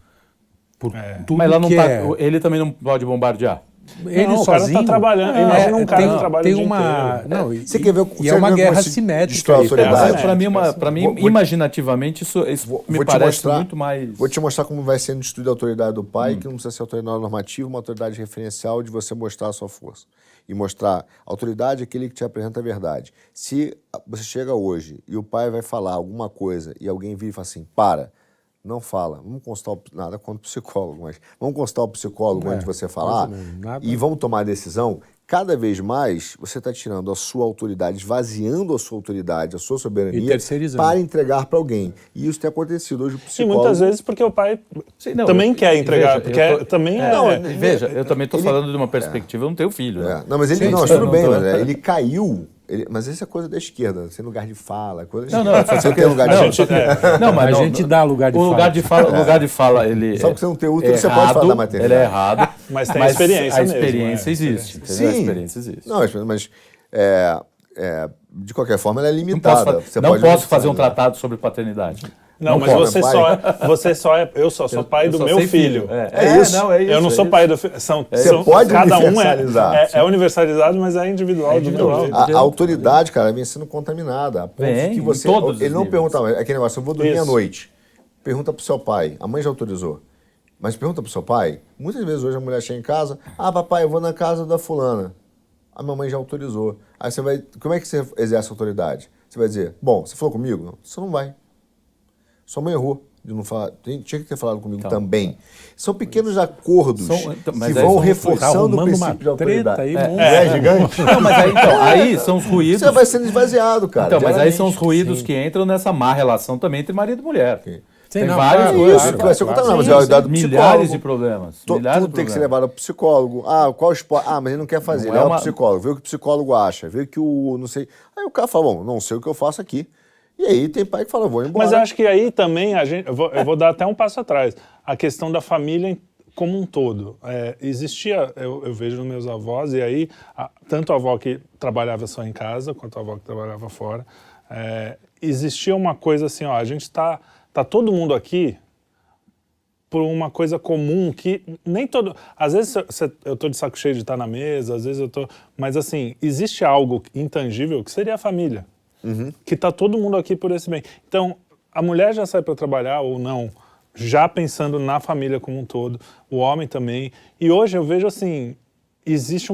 por tudo Mas ela não que tá, é... ele também não pode bombardear. Ele Não, o cara sozinho... tá trabalhando. Imagina um cara que trabalha tem o dia uma... inteiro. Não, Você quer ver, e é uma guerra como se simétrica. destrói a aí, autoridade? Verdade. Para mim, Vou- imaginativamente, isso me Vou te parece mostrar- muito mais... Vou te mostrar como vai sendo estudo a autoridade do pai, que não precisa ser autoridade normativa, uma autoridade referencial de você mostrar a sua força. E mostrar a autoridade é aquele que te apresenta a verdade. Se você chega hoje e o pai vai falar alguma coisa e alguém vira e fala assim, não fala, vamos consultar nada contra o psicólogo, mas vamos consultar o psicólogo antes de você falar nada. e vamos tomar a decisão. Cada vez mais você está tirando a sua autoridade, esvaziando a sua autoridade, a sua soberania E terceirizando. para entregar para alguém. E isso tem acontecido hoje. O E psicólogo, muitas vezes porque o pai Sim, não, também quer entregar, veja, porque eu tô- também é... Não, Veja, eu também estou ele- falando de uma perspectiva, eu não tenho filho. Né? Não, mas ele Sim, não, sim, mas tudo não bem, tô- mas ele caiu. Mas isso é coisa da esquerda, sem lugar de fala. Coisa de... Não, você tem lugar de não, fala. Não, mas A não, gente dá lugar de o fala. lugar de fala, ele Só porque você não tem útero, é você pode falar da maternidade. Ele é errado. Mas tem a experiência a mesmo, experiência é. existe. entendeu? Sim. A experiência existe. Não, mas de qualquer forma ela é Não limitada. posso, Você não pode posso fazer um falar. tratado sobre paternidade. Não, mas pode, você pai. só é... Eu só sou pai Eu do só meu sei filho. É isso. Não, é isso. Eu não é sou isso. pai do filho. Você pode cada um universalizar. é universalizado, mas é individual. É individual. Do meu A jeito. autoridade, cara, vem sendo contaminada. A ponto de Vem, que em você. todos os Ele não níveis. pergunta, aquele negócio, eu vou dormir Isso. à noite. Pergunta pro seu pai. A mãe já autorizou. Mas pergunta pro seu pai. Muitas vezes hoje a mulher chega em casa, papai, eu vou na casa da fulana. A mamãe já autorizou. Aí você vai. Como é que você exerce a autoridade? Você vai dizer, bom, você falou comigo? Não, você não vai. Sua mãe errou de não falar. Tinha que ter falado comigo também. São pequenos acordos mas que aí vão são- reforçando o arrumando princípio uma de autoridade. treta aí, É gigante. Não, mas aí, então, aí são os ruídos. Você vai sendo esvaziado, cara. Então, mas aí são os diariamente. ruídos que entram nessa má relação também entre marido e mulher. Tem não, várias claro, coisas. Isso, que vai ser claro, contaminado, mas Sim, é a idade do milhares psicólogo. de problemas. Tudo milhares de tem que ser problemas. levado ao psicólogo. Qual esporte? Mas ele não quer fazer. Não Ele é é o uma- psicólogo. Vê o que o psicólogo acha. Vê que o... não sei... Aí o cara fala, bom, não sei o que eu faço aqui. E aí tem pai que fala, vou embora. Mas eu acho que aí também eu vou dar até um passo atrás. A questão da família como um todo. Existia, eu vejo nos meus avós, e aí tanto a avó que trabalhava só em casa, quanto a avó que trabalhava fora, existia uma coisa assim, ó, a gente tá todo mundo aqui por uma coisa comum que nem todo... Às vezes eu tô de saco cheio de estar na mesa, às vezes eu tô... Mas assim, existe algo intangível que seria a família. Que tá todo mundo aqui por esse bem. Então, a mulher já sai para trabalhar ou não, já pensando na família como um todo, o homem também. E hoje eu vejo assim, existe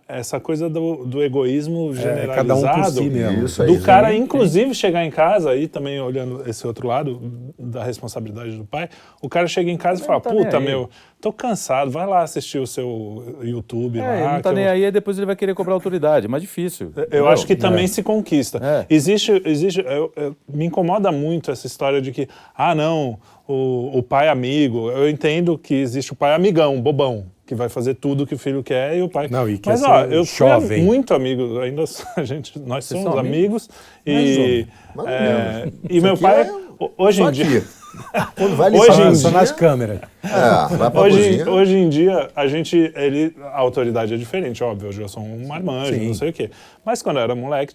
essa coisa do egoísmo generalizado. cada um por si mesmo. Isso aí. Do cara, inclusive, chegar em casa, aí também olhando esse outro lado da responsabilidade do pai, o cara chega em casa e fala, tá nem puta, aí. meu, tô cansado, vai lá assistir o seu YouTube Ele lá. não tá que nem eu- aí depois ele vai querer cobrar autoridade. Mais difícil. eu acho que também se conquista. É. Me incomoda muito essa história de que, não, o pai amigo. Eu entendo que existe o pai amigão, bobão, que vai fazer tudo que o filho quer e o pai... Não, e quer Mas, ser eu fui jovem. muito amigo, ainda nós Vocês somos são amigos. E, Mais ou menos. e meu Isso pai, aqui hoje Só em dia... aqui. Quando vai Hoje limpar em a Só cozinha, nas câmeras. vai pra cozinha. Hoje em dia, a autoridade é diferente, óbvio. Hoje eu sou um marmanjo, Sim. não sei o quê. Mas quando eu era moleque,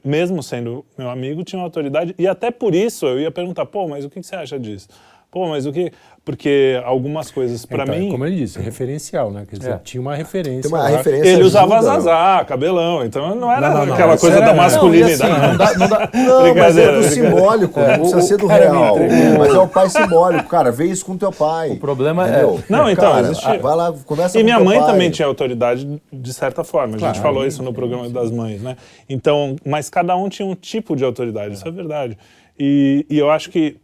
mesmo sendo meu amigo, tinha uma autoridade. E até por isso eu ia perguntar, mas o que você acha disso? Mas o que... Porque algumas coisas, pra Então, mim... como ele disse, referencial, né? Quer dizer, tinha uma referência. Tem uma lá. referência. Ele usava ajuda, não. zazá, cabelão, então não era Não, aquela isso coisa era- da não, e masculinidade. assim, não dá- Não, mas Brincadeira, é do brincadeira. simbólico, não precisa ser do cara me real. entregou. Mas é o pai simbólico, cara. Vê isso com teu pai. O problema Entendeu? Não, então, Cara, existia. vai lá, conversa E com minha teu mãe pai. também tinha autoridade, de certa forma. A gente falou isso no programa das mães, né? Então, mas cada um tinha um tipo de autoridade, isso é verdade. E eu acho que,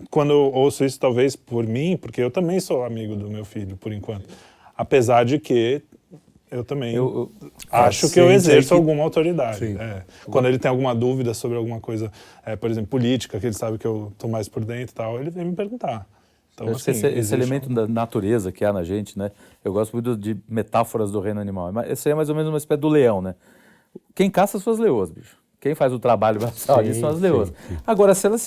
quando eu ouço isso, talvez por mim, porque eu também sou amigo do meu filho, por enquanto. Apesar de que eu também acho que eu Sente aí exerço que- alguma autoridade. Sim. Quando ele tem alguma dúvida sobre alguma coisa, por exemplo, política, que ele sabe que eu estou mais por dentro e tal, ele vem me perguntar. Então, Eu acho que esse elemento da natureza que há na gente, né? Eu gosto muito de metáforas do reino animal. Esse aí é mais ou menos uma espécie do leão, né? Quem caça são as leoas, bicho. Quem faz o trabalho braçal ali são as leoas. Sim. Agora, se elas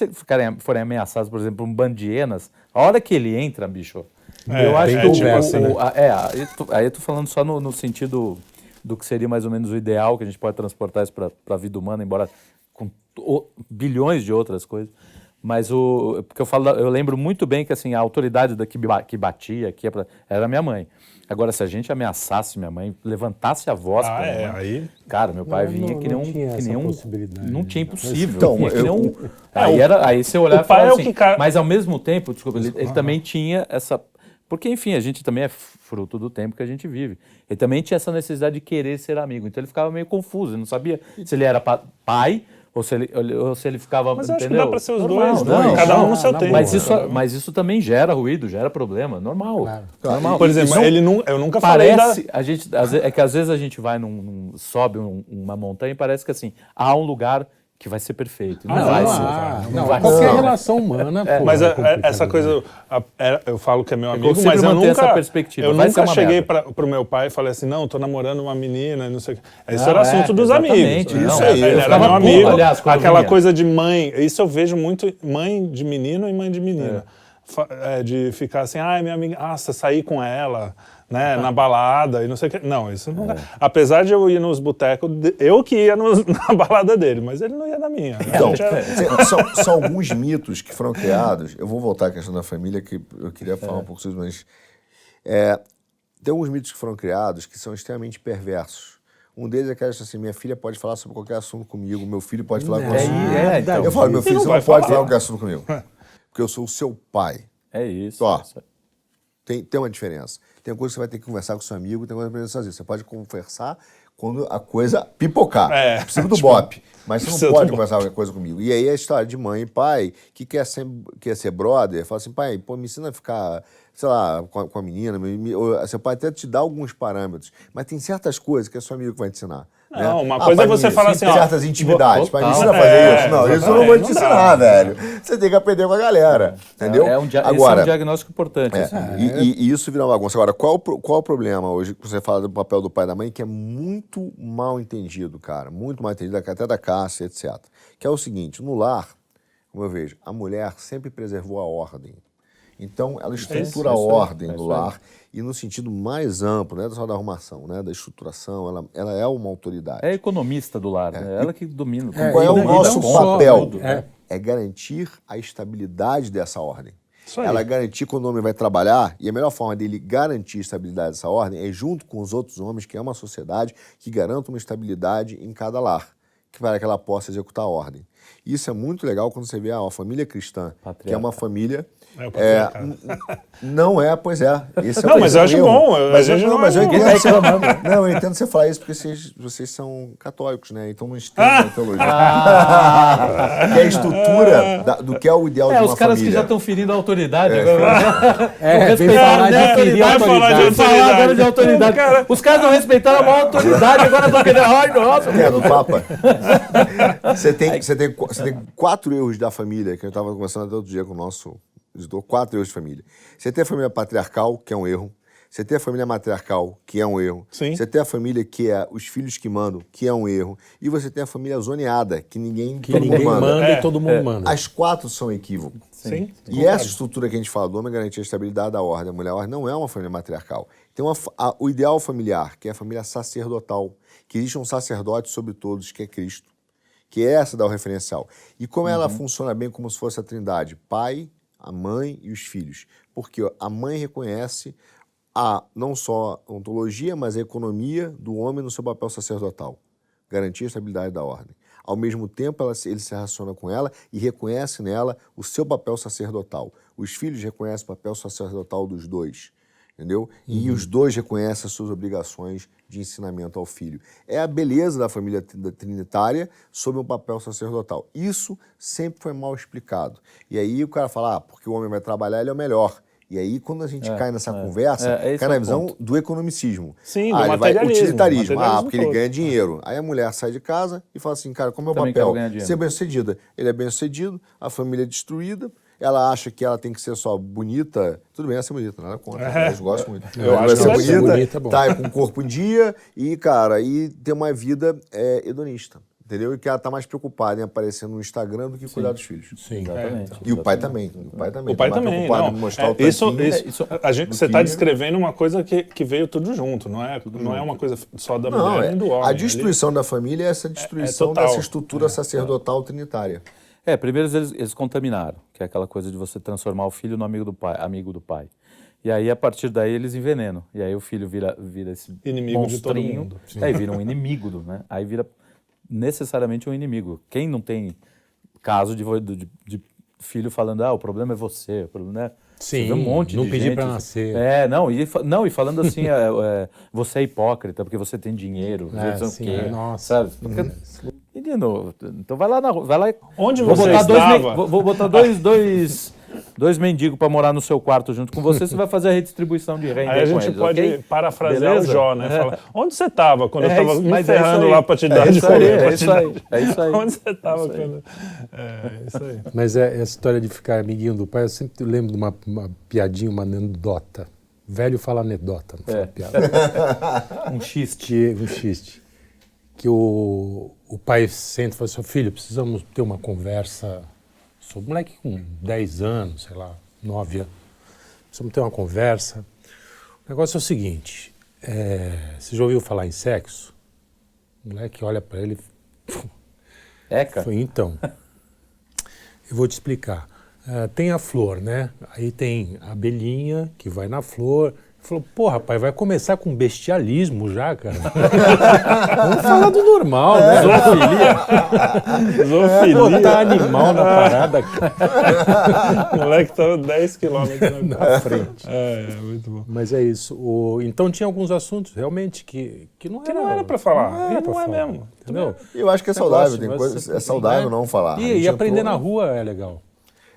forem ameaçadas, por exemplo, por um bando de hienas, a hora que ele entra, bicho, eu acho que aí eu tô falando só no sentido do que seria mais ou menos o ideal, que a gente pode transportar isso para a vida humana, embora com bilhões de outras coisas. Mas porque eu lembro muito bem que assim, a autoridade que batia aqui era minha mãe. Agora, se a gente ameaçasse minha mãe, levantasse a voz para minha mãe, aí... cara, meu pai vinha que nem um... Não tinha impossível. Então, aí você olhar e falar assim... Mas ao mesmo tempo, desculpa, ele também tinha essa... Porque, enfim, a gente também é fruto do tempo que a gente vive. Ele também tinha essa necessidade de querer ser amigo. Então ele ficava meio confuso, ele não sabia se ele era pai... Ou se ele ficava... Mas eu acho que entendeu? dá para ser os normal, dois, cada um no seu tempo. Mas isso também gera ruído, gera problema, normal. Claro. Normal. Por exemplo, eu nunca falei falei é que às vezes a gente vai sobe uma montanha e parece que assim, há um lugar que vai ser perfeito. Não vai ser. Qualquer relação humana... Mas essa coisa, eu falo que é meu amigo, mas eu nunca cheguei para o meu pai e falei assim, não, estou namorando uma menina, não sei o que. Isso era assunto dos amigos. Isso aí. Ele era meu amigo, aquela coisa de mãe. Isso eu vejo muito, mãe de menino e mãe de menina. De ficar assim, minha amiga, você sair com ela... Né, na balada e não sei o que. Não, isso não. Apesar de eu ir nos botecos, eu que ia na balada dele, mas ele não ia na minha. Né? Então, são alguns mitos que foram criados. Eu vou voltar à questão da família, que eu queria falar um pouco sobre isso, mas tem alguns mitos que foram criados que são extremamente perversos. Um deles é que assim, minha filha pode falar sobre qualquer assunto comigo, meu filho pode falar com assunto. Então, eu falo, meu filho, você não pode falar qualquer assunto comigo, porque eu sou o seu pai. É isso. Tem uma diferença. Tem coisa que você vai ter que conversar com seu amigo, tem coisa que você vai fazer. Você pode conversar quando a coisa pipocar. Precisa do bope. Mas você não pode conversar qualquer coisa comigo. E aí a história de mãe e pai que quer ser brother, fala assim, pai, me ensina a ficar, sei lá, com a menina. Seu pai até te dá alguns parâmetros, mas tem certas coisas que é seu amigo que vai te ensinar. Não, uma coisa é você falar assim, certas intimidades. Pai, me ensina a fazer isso. Não, isso eu não vou te ensinar, velho. Você tem que aprender com a galera. Entendeu? Agora, esse é um diagnóstico importante. E isso vira uma bagunça. Agora, qual o problema hoje que você fala do papel do pai e da mãe, que é muito mal entendido, cara. Muito mal entendido, até da Cássia, etc. Que é o seguinte, no lar, como eu vejo, a mulher sempre preservou a ordem. Então, ela estrutura a ordem do lar e no sentido mais amplo, não é só da arrumação, né, da estruturação, ela é uma autoridade. É economista do lar, né? Ela que domina. Qual é o nosso papel? É garantir a estabilidade dessa ordem. Ela garantir que o homem vai trabalhar, e a melhor forma dele garantir a estabilidade dessa ordem é junto com os outros homens, que é uma sociedade que garanta uma estabilidade em cada lar, para que ela possa executar a ordem. Isso é muito legal quando você vê a família cristã, que é uma família... não é, pois é. Esse não, mas eu acho bom. Eu entendo você falar isso porque vocês são católicos, né? Então não entendem a teologia. Que é a estrutura do que é o ideal de uma família. Os caras que já estão ferindo a autoridade. Falar de autoridade. Os caras não respeitaram a maior autoridade, agora estão querendo... Ai, nossa. Do Papa. Você tem 4 erros da família, que eu estava conversando até outro dia com o nosso... Editor, 4 erros de família. Você tem a família patriarcal, que é um erro. Você tem a família matriarcal, que é um erro. Sim. Você tem a família que é os filhos que mandam, que é um erro. E você tem a família zoneada, que ninguém manda. E todo mundo manda. As 4 são equívocos. Sim. E essa estrutura que a gente fala do homem garantir a estabilidade da ordem, a mulher ordem, não é uma família matriarcal. Tem o ideal familiar, que é a família sacerdotal, que existe um sacerdote sobre todos, que é Cristo. Que é essa dá o referencial. E como ela funciona bem como se fosse a trindade, pai, a mãe e os filhos. Porque a mãe reconhece não só a ontologia, mas a economia do homem no seu papel sacerdotal. Garantir a estabilidade da ordem. Ao mesmo tempo, ele se relaciona com ela e reconhece nela o seu papel sacerdotal. Os filhos reconhecem o papel sacerdotal dos dois. Entendeu? E os dois reconhecem as suas obrigações de ensinamento ao filho. É a beleza da família trinitária sob um papel sacerdotal. Isso sempre foi mal explicado. E aí o cara fala, porque o homem vai trabalhar, ele é o melhor. E aí, quando a gente cai nessa conversa, cai na visão do economicismo. Sim, do materialismo. Utilitarismo. Porque ele ganha dinheiro. Aí a mulher sai de casa e fala assim, cara, como é o papel? Ser bem-sucedida. Ele é bem-sucedido, a família é destruída, ela acha que ela tem que ser só bonita, tudo bem ela ser bonita, nada contra, eu gosto muito. Eu acho que ser ela bonita, bonita, bom. tá com o corpo em dia e, cara, e ter uma vida hedonista. Entendeu? E que ela tá mais preocupada em aparecer no Instagram do que cuidar dos filhos. Sim. Exatamente. E o pai também. O pai também. O pai tá mais também, preocupado não. em mostrar o Isso, tanquinho. você está descrevendo uma coisa que veio tudo junto, não é uma coisa só da Não, mulher e do homem. a destruição da família é essa destruição total. dessa estrutura sacerdotal trinitária. Primeiro eles contaminaram, que é aquela coisa de você transformar o filho no amigo do pai. E aí, a partir daí, eles envenenam. E aí o filho vira esse Inimigo de todo monstrinho. mundo. Aí vira um inimigo, né? Aí vira necessariamente um inimigo. Quem não tem caso de filho falando, o problema é você, o problema é... Sim, você vê um monte não de pedi gente, para nascer. E falando assim, você é hipócrita porque você tem dinheiro, não sei o sim, quê, nossa. sabe? Menino, então vai lá Onde vou você botar estava? vou botar dois mendigos para morar no seu quarto junto com você vai fazer a redistribuição de renda Aí a com gente eles, pode ok? parafrasear Beleza? o Jó, né? Fala, onde você estava quando eu estava me mas ferrando isso lá aí. para te dar É de isso aí, comer? é isso aí. Onde você estava quando... É isso aí. Mas essa história de ficar amiguinho do pai, eu sempre lembro de uma piadinha, uma anedota. Velho fala anedota, não fala piada. Um xiste. Um xiste. Que o pai senta e fala assim, filho, precisamos ter uma conversa sobre um moleque com 10 anos, sei lá, 9 anos. Precisamos ter uma conversa. O negócio é o seguinte, você já ouviu falar em sexo? O moleque olha para ele Cara. então, eu vou te explicar. Tem a flor, né? Aí tem a abelhinha que vai na flor. Ele falou, rapaz, vai começar com bestialismo já, cara. Vamos falar do normal, né? Zoofilia. Botar animal na parada. O moleque estava 10 quilômetros na frente. Muito bom. Mas é isso. Então tinha alguns assuntos realmente que não era para falar. Não é mesmo. Entendeu? Eu acho que é saudável, tem coisa, é saudável não falar. E aprender na rua é legal.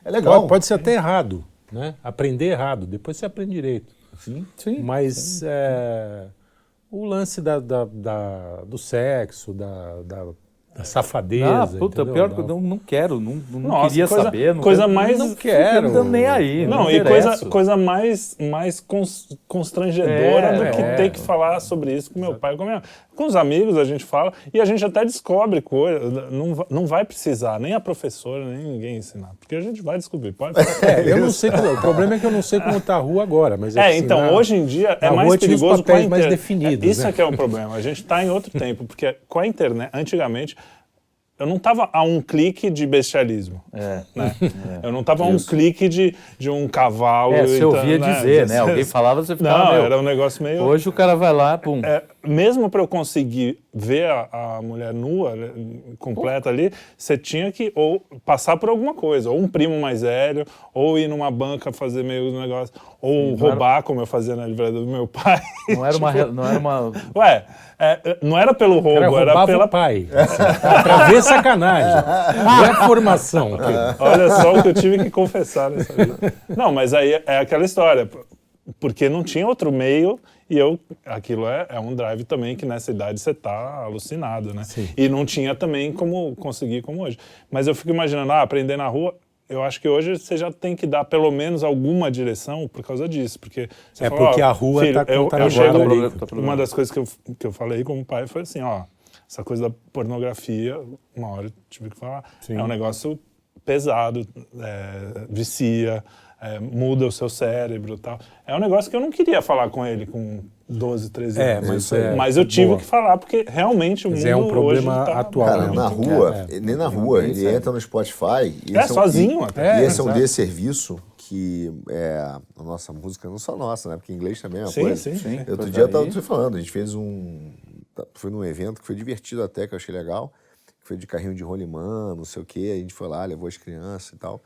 É legal. Pode ser até errado, né? Aprender errado, depois você aprende direito. Sim. Mas o lance do sexo, da safadeza. Pior que eu não quero, não queria coisa, saber. Coisa mais... Não quero. Não nem aí. Não, e coisa mais constrangedora do que ter que falar sobre isso com meu pai. Com os amigos a gente fala e a gente até descobre coisa. Não vai precisar, nem a professora, nem ninguém ensinar. Porque a gente vai descobrir. Pode eu não sei. O problema é que eu não sei como está a rua agora. Mas então, hoje em dia é mais perigoso com a internet. Mais definidos, isso é que é o problema. A gente está em outro tempo. Porque com a internet, antigamente, eu não estava a um clique de bestialismo. Né? Eu não estava a um clique de um cavalo. Você ouvia dizer, né? Alguém falava, você ficava... Não, era um negócio meio... Hoje o cara vai lá, pum. Mesmo para eu conseguir ver a mulher nua, completa ali, você tinha que ou passar por alguma coisa. Ou um primo mais velho, ou ir numa banca fazer meio negócio, ou roubar, como eu fazia na livraria do meu pai. Não era uma... Ué, não era pelo roubo, era pela... o pai. Pra ver sacanagem. Não é formação. Olha só o que eu tive que confessar nessa vida. Não, mas aí é aquela história. Porque não tinha outro meio e aquilo é um drive também que nessa idade você tá alucinado, né? Sim. E não tinha também como conseguir como hoje. Mas eu fico imaginando, aprender na rua, eu acho que hoje você já tem que dar pelo menos alguma direção por causa disso. Porque você fala, porque a rua filho, tá eu chego, ali. uma das coisas que eu falei como pai foi assim, essa coisa da pornografia, uma hora eu tive que falar, Sim. é um negócio pesado, vicia, muda o seu cérebro e tal. É um negócio que eu não queria falar com ele com 12, 13 anos. Mas eu tive que falar, porque realmente o mundo é um problema hoje tá... atual. Cara, na rua, nem na rua, ele entra no Spotify... E sozinho até. E esse é um desserviço que a nossa música, não só nossa, né? Porque em inglês também é uma coisa. Sim. Outro dia eu estava te falando, a gente fez foi num evento que foi divertido até, que eu achei legal, que foi de carrinho de rolimã, não sei o quê, a gente foi lá, levou as crianças e tal.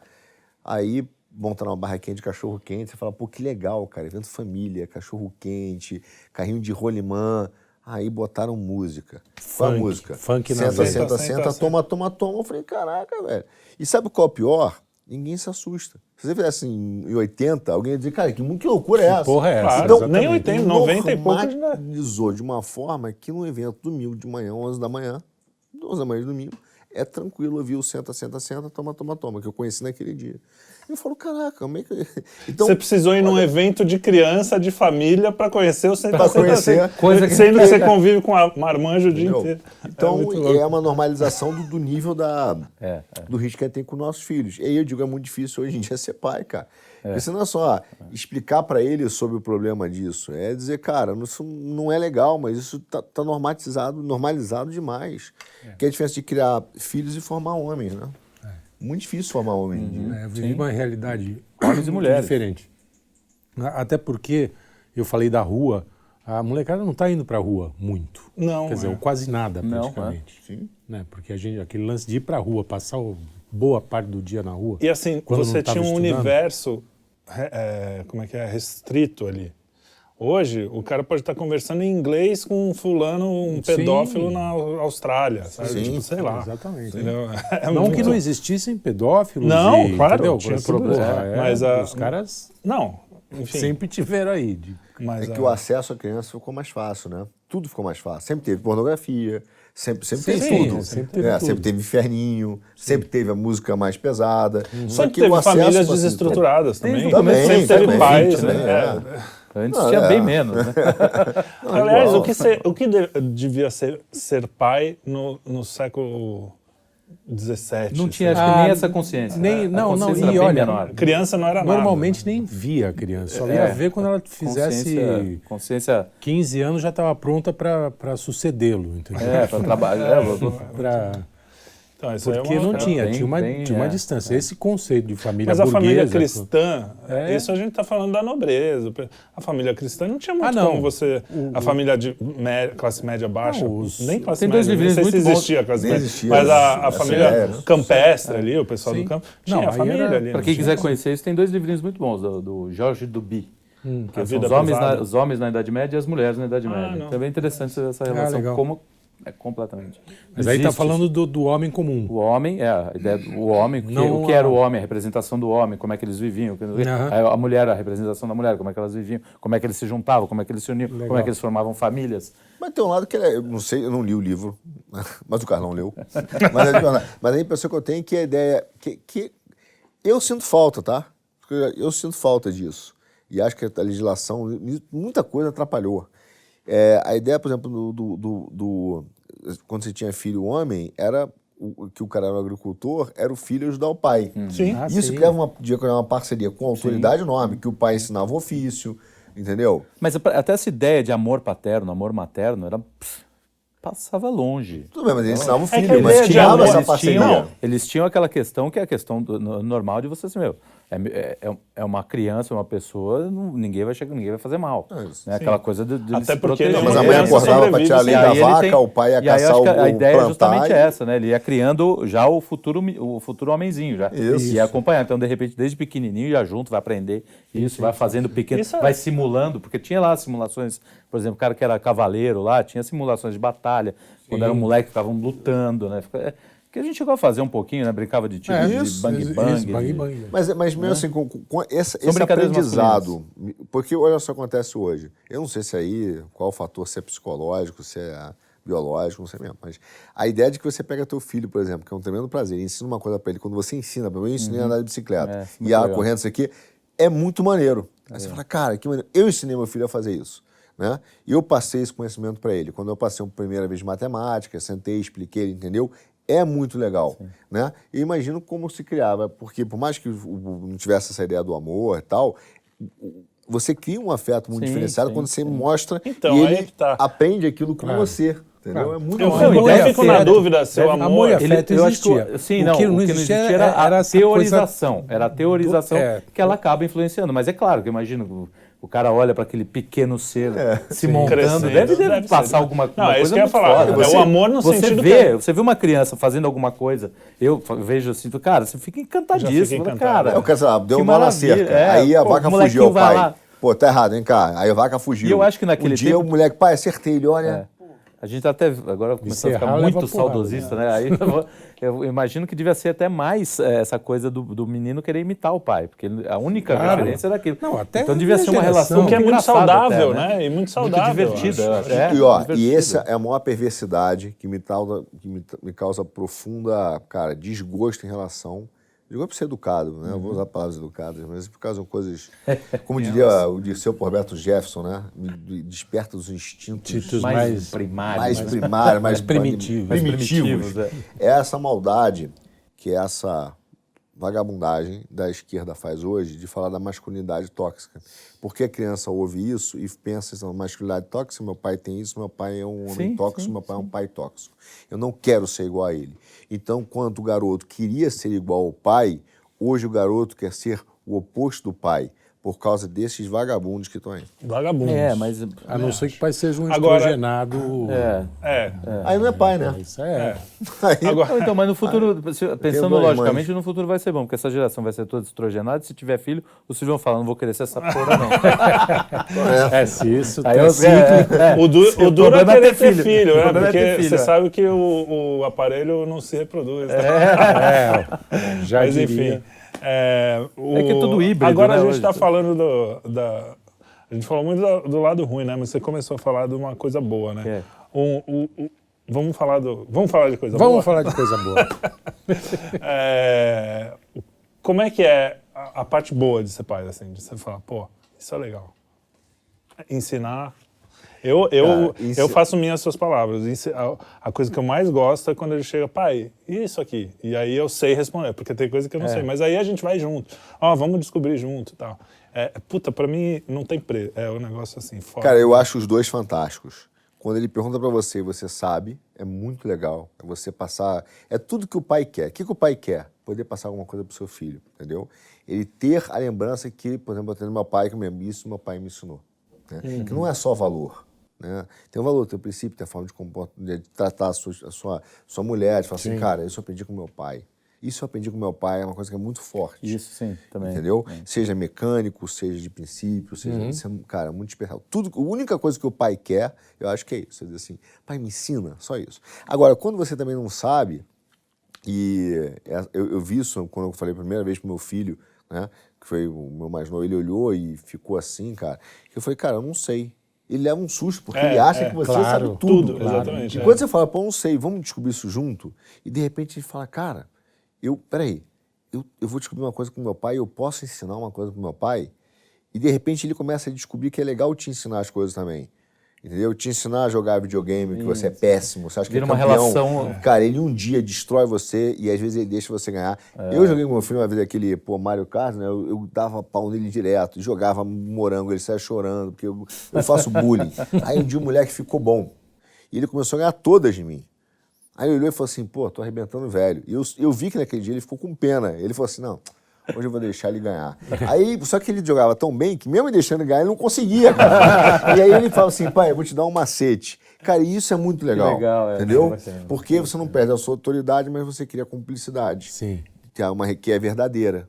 Aí montaram uma barraquinha de cachorro quente, você fala, pô, que legal, cara, evento família, cachorro quente, carrinho de rolimã. Aí botaram música. Qual a música? Funk na senta, toma. Eu falei, caraca, velho. E sabe qual é o pior? Ninguém se assusta. Se você fizesse em 80, alguém ia dizer, cara, que loucura é essa? Porra é essa? Claro, Então, nem 80, 90 e poucos. Normalizou de uma forma que no evento domingo de manhã, 11 da manhã de domingo, é tranquilo, viu? Senta, toma, que eu conheci naquele dia. E eu falo, caraca, como é que... Então, você precisou ir num evento de criança, de família, para conhecer o senta, conhecer. Sendo que você convive com a marmanjo o dia inteiro. Então, é uma normalização do nível do risco que a gente tem com nossos filhos. E aí eu digo, é muito difícil hoje em dia ser pai, cara. Porque você não é só explicar para ele sobre o problema disso, é dizer, cara, isso não é legal, mas isso tá normalizado demais. Que é a diferença de criar filhos e formar homens, né? Muito difícil formar homem. Eu vivi uma realidade homens e mulheres diferente. Até porque eu falei da rua, a molecada não está indo para a rua muito. Não. Quer dizer, quase nada praticamente. Sim. Né? Porque aquele lance de ir para a rua, passar boa parte do dia na rua. E assim, você tinha um universo restrito ali. Hoje, o cara pode estar conversando em inglês com um fulano, um pedófilo na Austrália, sabe? Sim, tipo, sei lá. Exatamente. Não muito... que não existissem pedófilos. Não, claro, tinha problema. Mas os caras enfim. sempre tiveram aí. Mas que o acesso à criança ficou mais fácil, né? Tudo ficou mais fácil. Sempre teve pornografia, sempre teve tudo. Sempre teve inferninho, sempre teve a música mais pesada. Só que teve famílias desestruturadas também. Sempre teve pais, né? Antes tinha bem menos, né? Aliás, o que devia ser pai no século XVII? Não tinha, acho que nem essa consciência. E olha, menor. Criança não era normalmente nada. nem via a criança, só ia ver quando ela fizesse consciência 15 anos, já estava pronta para sucedê-lo, entendeu? Para trabalhar. Então, isso porque aí não tinha tinha uma distância. Esse conceito de família burguesa... Mas a família cristã, isso a gente está falando da nobreza. A família cristã não tinha muito como você... A família de classe média baixa, nem classe tem média, dois livrinhos não sei se muito existia a classe média, mas a família campestre ali, o pessoal do campo, tinha a família ali. Para quem quiser conhecer isso, tem dois livrinhos muito bons, do Jorge Duby. Que são os homens na Idade Média e as mulheres na Idade Média. Então é bem interessante essa relação, como... completamente. Mas aí está falando do homem comum. O homem, a ideia do homem, o que era o homem, a representação do homem, como é que eles viviam. A mulher, a representação da mulher, como é que elas viviam, como é que eles se juntavam, como é que eles se uniam, como é que eles formavam famílias. Mas tem um lado que eu não sei, eu não li o livro, mas o Carlão leu. Mas a impressão que eu tenho é que a ideia... que eu sinto falta, tá? Eu sinto falta disso. E acho que a legislação, muita coisa atrapalhou. A ideia, por exemplo, quando você tinha filho homem, era que o cara era um agricultor, era o filho ajudar o pai. Sim. Isso devia criar uma parceria com a autoridade enorme, que o pai ensinava o ofício, entendeu? Mas até essa ideia de amor paterno, amor materno, passava longe. Tudo bem, mas ele ensinava o filho, mas tinha essa parceria. Eles tinham aquela questão que é a questão normal de você ser é uma criança, uma pessoa, ninguém vai fazer mal. Né? Aquela coisa de até se porque proteger. Mas a mãe acordava para tirar leite da vaca, o pai ia caçar o plantar. A ideia é justamente essa, né? Ele ia criando já o futuro homenzinho, já. Isso. Ia acompanhar. Então, de repente, desde pequenininho, já junto, vai aprender isso, vai fazendo pequeno, vai simulando, porque tinha lá simulações, por exemplo, o cara que era cavaleiro lá, tinha simulações de batalha, quando era um moleque, ficavam lutando, né? Que a gente chegou a fazer um pouquinho, né? Brincava de tipo de bang-bang. Mas mesmo assim, com esse aprendizado, porque olha só o que acontece hoje. Eu não sei se aí, qual o fator, se é psicológico, se é biológico, não sei mesmo. Mas a ideia de que você pega teu filho, por exemplo, que é um tremendo prazer, e ensina uma coisa para ele, quando você ensina, eu ensinei a andar de bicicleta, e a correndo isso aqui, é muito maneiro. Aí você fala, cara, que maneiro. Eu ensinei meu filho a fazer isso. Né? E eu passei esse conhecimento para ele. Quando eu passei a primeira vez de matemática, sentei, expliquei, ele entendeu? É muito legal, né? E imagino como se criava, porque por mais que não tivesse essa ideia do amor e tal, você cria um afeto muito diferenciado quando você mostra e ele aprende aquilo com você, entendeu? É muito legal. Eu fico na dúvida se o amor e afeto existia. O que não existia era a teorização. Era a teorização que ela acaba influenciando. Mas é claro que eu imagino... O cara olha para aquele pequeno ser se montando, deve passar alguma coisa. É isso que eu ia falar. O amor no sentido Você vê uma criança fazendo alguma coisa, eu vejo assim, cara, você fica encantadíssimo. Cara, eu quero saber, deu um nó na cerca. Aí a vaca fugiu ao pai. Pô, tá errado, vem cá. Aí a vaca fugiu. E eu acho que naquele dia o moleque, pai, acertei. Ele olha... A gente tá até agora começou a ficar Serrar, muito leva porrada, saudosista, né? Aí eu imagino que devia ser até mais essa coisa do menino querer imitar o pai, porque a única Claro. referência era aquilo. Não, até então devia minha ser uma geração. relação Que é muito engraçada saudável, até, né? E muito saudável. Muito divertida. eu eu acho. acho. E, ó, divertido. essa é a maior perversidade que me causa profunda, cara, desgosto em relação. Desgosto por ser educado, né? Eu vou usar palavras educadas, mas por causa de coisas. Como diria o Dirceu por Roberto Jefferson, né? Me desperta os instintos Títulos mais primários. mais primários, mais primitivos. primitivos. é. É essa maldade que essa vagabundagem da esquerda faz hoje de falar da masculinidade tóxica. Porque a criança ouve isso e pensa em masculinidade tóxica, meu pai tem isso, meu pai é um homem tóxico, meu pai é um pai tóxico. Eu não quero ser igual a ele. Então, quando o garoto queria ser igual ao pai, hoje o garoto quer ser o oposto do pai, por causa desses vagabundos que estão aí. Vagabundos. Mas... A não ser que o pai seja um Agora- estrogenado. Aí não é pai, né? Isso é. Aí, Agora, Então, mas no futuro, pensando duas logicamente, mães. no futuro vai ser bom, porque essa geração vai ser toda estrogenada, e se tiver filho, os filhos vão falar, não vou querer ser essa porra, não. Se isso Aí tá eu- cíclico. o duro é problema é querer ter ter filho. filho, O né? problema é ter Porque filho, você é. sabe que o aparelho não se reproduz. Né? Já Mas diria. enfim. É que é tudo híbrido, Agora né, a gente hoje. está falando a gente falou muito do lado ruim, né? Mas você começou a falar de uma coisa boa, né? É. Vamos falar de coisa boa? Vamos falar de coisa boa. Como é que é a parte boa de ser pai, assim? De você falar, pô, isso é legal. Ensinar... Eu faço minhas suas palavras. A coisa que eu mais gosto é quando ele chega, pai, e isso aqui? E aí eu sei responder, porque tem coisa que eu não sei. Mas aí a gente vai junto. Vamos descobrir junto e tal. Puta, pra mim não tem preço. É um negócio assim, foda. cara, eu acho os dois fantásticos. Quando ele pergunta pra você e você sabe, é muito legal. É você passar... É tudo que o pai quer. O que o pai quer? Poder passar alguma coisa pro seu filho, entendeu? Ele ter a lembrança que, por exemplo, eu tenho meu pai que isso meu pai me ensinou. Né? Que não é só valor. Né? Tem um valor, tem um princípio, tem a forma de tratar a sua mulher, de falar assim, cara, isso eu aprendi com meu pai. Isso eu aprendi com meu pai, é uma coisa que é muito forte. Isso sim, também. Entendeu? Seja mecânico, seja de princípio, seja... Isso é, cara, muito especial. A única coisa que o pai quer, eu acho que é isso. Ele diz assim, pai, me ensina, só isso. Agora, quando você também não sabe, e eu vi isso quando eu falei a primeira vez pro meu filho, né, que foi o meu mais novo, ele olhou e ficou assim, cara, eu falei, cara, eu não sei. Ele leva um susto, porque ele acha que você claro, sabe tudo. Exatamente. E quando você fala, pô, eu não sei, vamos descobrir isso junto, e de repente ele fala, cara, peraí, eu vou descobrir uma coisa com meu pai, eu posso ensinar uma coisa pro meu pai, e de repente ele começa a descobrir que é legal te ensinar as coisas também. Entendeu? Te ensinar a jogar videogame, que você é péssimo, você acha que Vira é uma campeão. relação... Cara, ele um dia destrói você e às vezes ele deixa você ganhar. Eu joguei com meu filho uma vez aquele, Mario Kart, né? Eu dava pau nele direto, jogava morango, ele saia chorando, porque eu faço bullying. Aí um dia o moleque ficou bom. E ele começou a ganhar todas de mim. Aí ele olhou e falou assim, pô, tô arrebentando velho. E eu vi que naquele dia ele ficou com pena. Ele falou assim, não, hoje eu vou deixar ele ganhar. Aí, só que ele jogava tão bem que mesmo ele deixando ele ganhar, ele não conseguia, cara. E aí ele fala assim, pai, eu vou te dar um macete. Cara, e isso é muito legal, legal, entendeu? bacana. Porque você não perde a sua autoridade, mas você cria cumplicidade. Sim. Que é verdadeira.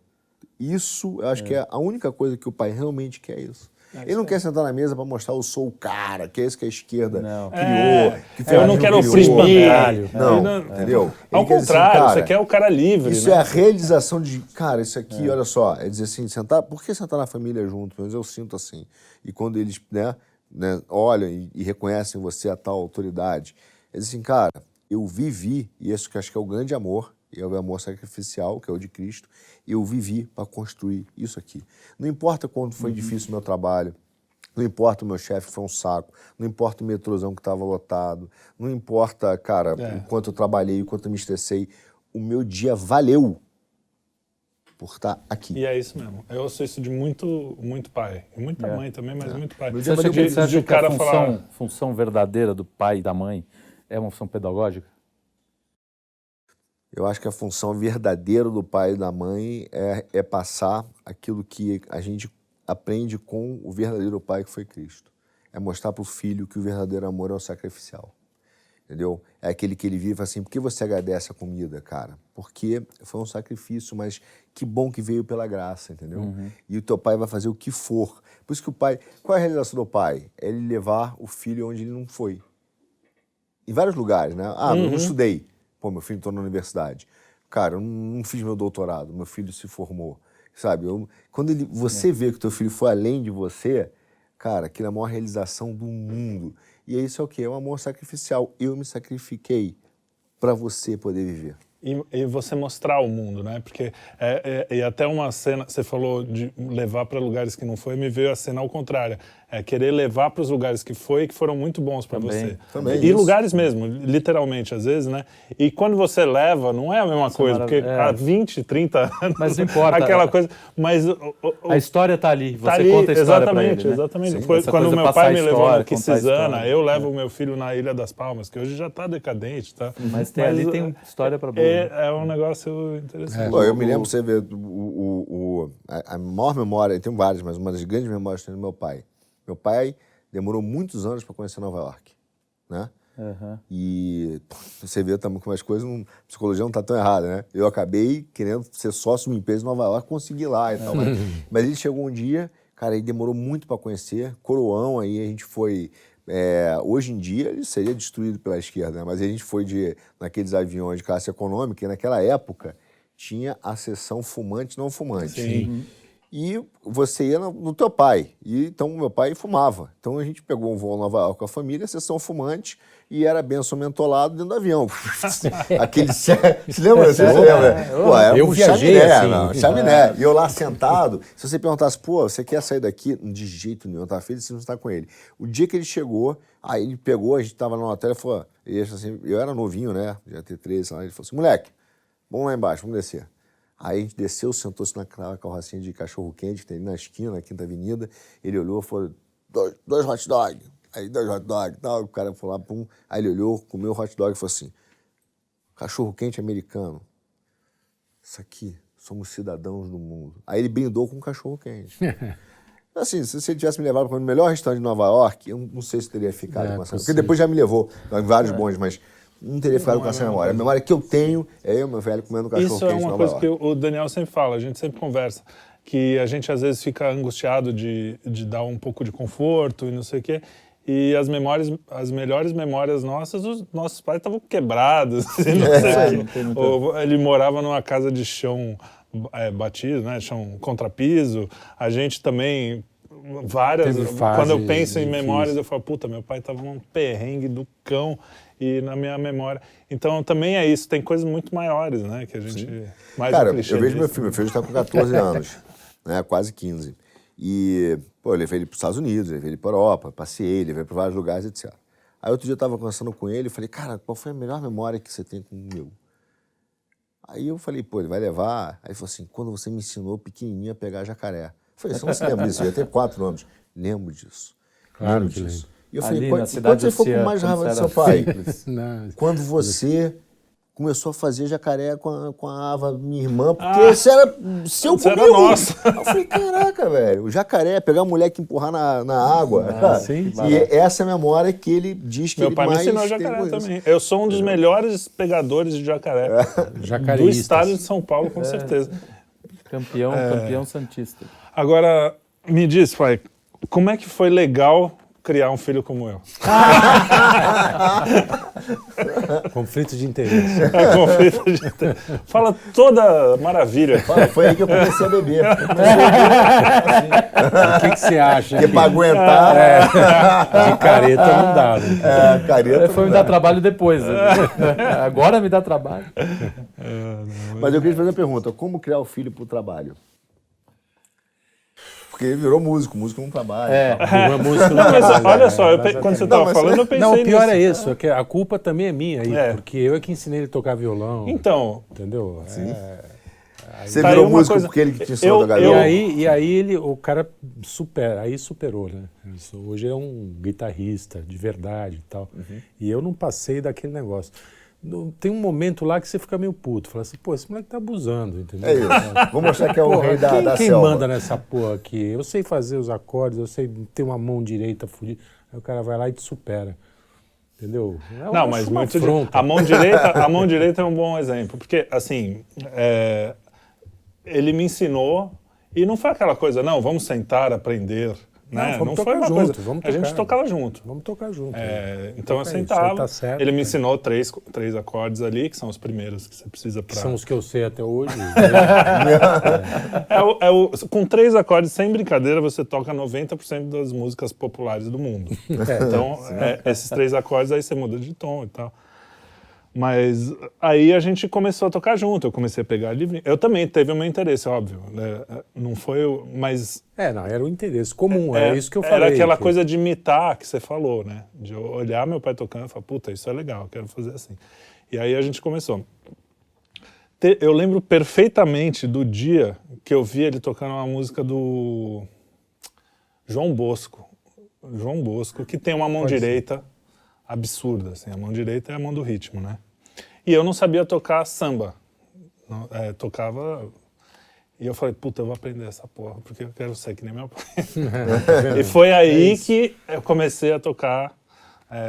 Isso, eu acho que é a única coisa que o pai realmente quer isso. Ele não quer sentar na mesa para mostrar eu sou o cara, que é isso que a esquerda criou. Que Eu não quero oprimir. Não, entendeu? Ao Ele quer dizer assim, contrário, cara, você quer o cara livre, isso né? é a realização de, cara, isso aqui, olha só, é dizer assim, por que sentar na família junto? Mas eu sinto assim. E quando eles, né, olham e reconhecem você a tal autoridade, é dizer assim, cara, eu vivi, e isso que eu acho que é o grande amor, é o amor sacrificial, que é o de Cristo, eu vivi para construir isso aqui. Não importa quanto foi difícil o meu trabalho, não importa o meu chefe foi um saco, não importa o metrôzão que estava lotado, não importa, cara, o quanto eu trabalhei, o quanto eu me estressei, o meu dia valeu por estar aqui. E é isso mesmo. Eu ouço isso de muito pai. E muita mãe também, mas muito pai. Você acha que a função verdadeira do pai e da mãe é uma função pedagógica? Eu acho que a função verdadeira do pai e da mãe é passar aquilo que a gente aprende com o verdadeiro pai que foi Cristo. É mostrar para o filho que o verdadeiro amor é o sacrificial. Entendeu? É aquele que ele vive assim, por que você agradece a comida, cara? Porque foi um sacrifício, mas que bom que veio pela graça, entendeu? E o teu pai vai fazer o que for. Por isso que o pai... Qual é a realização do pai? É ele levar o filho onde ele não foi. em vários lugares, né? Eu não estudei. Pô, meu filho entrou na universidade. Cara, eu não fiz meu doutorado, meu filho se formou, sabe? Quando você vê que o teu filho foi além de você, cara, aquilo é a maior realização do mundo. E isso é o quê? É um amor sacrificial. Eu me sacrifiquei para você poder viver. E você mostrar o mundo, né? Porque e até uma cena, você falou de levar para lugares que não foi, me veio a cena ao contrário. É querer levar para os lugares que foi e que foram muito bons para você. Também. E lugares mesmo, literalmente, às vezes, né? E quando você leva, não é a mesma coisa, porque há 20, 30 anos... Mas não importa. Aquela coisa... Mas a história está ali, você tá ali, conta a história para ele, né? Exatamente. Sim, quando meu pai me levou no Quisizana, história, eu levo o meu filho na Ilha das Palmas, que hoje já está decadente, tá? Mas ali tem história para boa. É um negócio interessante. Eu me lembro, você vê, a maior memória, tem várias, mas uma das grandes memórias que eu tenho do meu pai. Meu pai demorou muitos anos para conhecer Nova York, né? E você vê também como as coisas, psicologia não está tão errada, né? Eu acabei querendo ser sócio de uma empresa em Nova York, consegui lá e tal. Mas ele chegou um dia, cara, ele demorou muito para conhecer, Coroão, aí a gente foi... hoje em dia ele seria destruído pela esquerda, né? Mas a gente foi naqueles aviões de classe econômica e naquela época tinha a seção fumante e não fumante. Sim. E você ia no teu pai. E então meu pai fumava. Então a gente pegou um voo em Nova York com a família, sessão fumante, e era benção mentolado dentro do avião. Aquele... Você lembra? Você lembra? Pô, era eu viajei chaminé, assim. não, chaminé. E eu lá sentado, se você perguntasse, pô, você quer sair daqui? De jeito nenhum, eu tava feliz de não estar com ele. O dia que ele chegou, aí ele pegou, a gente tava no hotel, ele falou, assim, eu era novinho, né? Já ter 13 lá, ele falou assim, moleque, vamos lá embaixo, vamos descer. Aí a gente desceu, sentou-se naquela carrocinha de cachorro-quente que tem ali na esquina, na Quinta Avenida. Ele olhou e falou, dois hot dog. Aí, 2 hot dog e tal. O cara foi lá, pum. Aí ele olhou, comeu o hot dog e falou assim, cachorro-quente americano. Isso aqui, somos cidadãos do mundo. Aí ele brindou com um cachorro-quente. Assim, se ele tivesse me levado para o melhor restaurante de Nova York, eu não sei se teria ficado com essa... Porque depois já me levou em vários bons, mas... Não teria ficado com essa memória. A memória que eu tenho é eu, meu velho, comendo cachorro quente. Isso é uma coisa que o Daniel sempre fala, a gente sempre conversa, que a gente às vezes fica angustiado de dar um pouco de conforto e não sei o quê, e as melhores memórias nossas, os nossos pais estavam quebrados, não sei o quê. Ou ele morava numa casa de chão batido, né, chão contrapiso, a gente também... Quando eu penso em memórias, eu falo, puta, meu pai tava num perrengue do cão e na minha memória. Então também é isso, tem coisas muito maiores, né, que a gente... Cara, eu vejo meu filho está com 14 anos, né, quase 15. E, pô, eu levei ele para os Estados Unidos, levei ele para a Europa, passei, levei para vários lugares, etc. Aí outro dia eu estava conversando com ele e falei, cara, qual foi a melhor memória que você tem com o meu? Aí eu falei, pô, ele vai levar... Aí ele falou assim, quando você me ensinou pequenininho a pegar jacaré. Eu falei, você não se lembra disso? Eu ia ter 4 anos. Lembro disso. Claro lembro que disso. lembro. E eu falei, quando você ficou com mais raiva do seu pai? Quando você começou a fazer jacaré com a Ava, minha irmã, porque isso era seu comigo. Era nosso. Eu falei, caraca, velho, o jacaré, pegar a mulher que empurrar na água. Sim, e essa é a memória que ele diz que meu ele pai mais me ensinou jacaré também. Eu sou um dos melhores pegadores de jacaré. Do estado de São Paulo, com certeza. Campeão santista. Agora, me diz, pai, como é que foi legal criar um filho como eu? Conflito de interesse. Conflito de interesse. Fala toda maravilha. Foi aí que eu comecei a beber. O que você acha? Porque para aguentar... De careta não dá. Né? Careta foi me dar trabalho depois. Agora me dá trabalho. Mas eu queria te fazer uma pergunta. Como criar o filho para o trabalho? Porque ele virou músico não trabalha. Músico não mas trabalha. olha só, quando você estava falando, eu pensei Não, o pior nisso. é isso, é que a culpa também é minha aí, porque eu é que ensinei ele a tocar violão. Então... Entendeu? Você virou músico porque ele que te ensinou a tocar violão. E aí o cara superou, né? Hoje é um guitarrista de verdade e tal. E eu não passei daquele negócio. Tem um momento lá que você fica meio puto. Fala assim, pô, esse moleque tá abusando, entendeu? É isso. Vou mostrar que é o rei da quem selva. manda nessa porra aqui? Eu sei fazer os acordes, eu sei ter uma mão direita fodida. Aí o cara vai lá e te supera. Entendeu? Não, mas muito a mão direita é um bom exemplo. Porque, assim, ele me ensinou e não foi aquela coisa, não, vamos sentar, aprender. né? Vamos Não foi tocar uma junto, coisa. vamos A gente tocar. tocava junto. Vamos tocar junto. Então eu Toca isso, sentava, aí tá certo, ele me né? ensinou três acordes ali, que são os primeiros que você precisa Que para... são os que eu sei até hoje. Com 3 acordes, sem brincadeira, você toca 90% das músicas populares do mundo. Então, esses 3 acordes, aí você muda de tom e tal. Mas aí a gente começou a tocar junto, eu comecei a pegar livrinho. Eu também teve o meu interesse, óbvio, né? Não foi mas... Não, era o interesse comum, era isso que eu falei. Era aquela coisa de imitar que você falou, né? De eu olhar meu pai tocando e falar, puta, isso é legal, eu quero fazer assim. E aí a gente começou. Eu lembro perfeitamente do dia que eu vi ele tocando uma música do João Bosco. João Bosco, que tem uma mão direita absurda, assim. A mão direita é a mão do ritmo, né? E eu não sabia tocar samba. Tocava... E eu falei, puta, eu vou aprender essa porra, porque eu quero ser que nem meu pai. E foi aí que eu comecei a tocar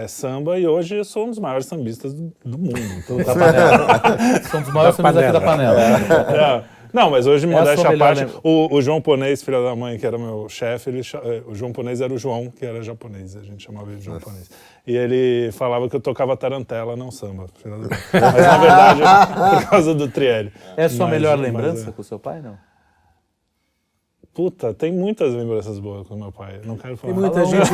samba, e hoje eu sou um dos maiores sambistas do mundo. Então, Da panela. São dos maiores sambistas aqui da panela. Não, mas hoje, modéstia à parte, melhor, né? o João Ponês, filho da mãe, que era meu chefe, o João Ponês era o João, que era japonês, a gente chamava ele de João Ponês. E ele falava que eu tocava tarantela, não samba. Mas, na verdade, por causa do Trielli. É a sua melhor lembrança com o seu pai, não? Puta, tem muitas lembranças boas com meu pai. Não quero falar. Tem muita gente.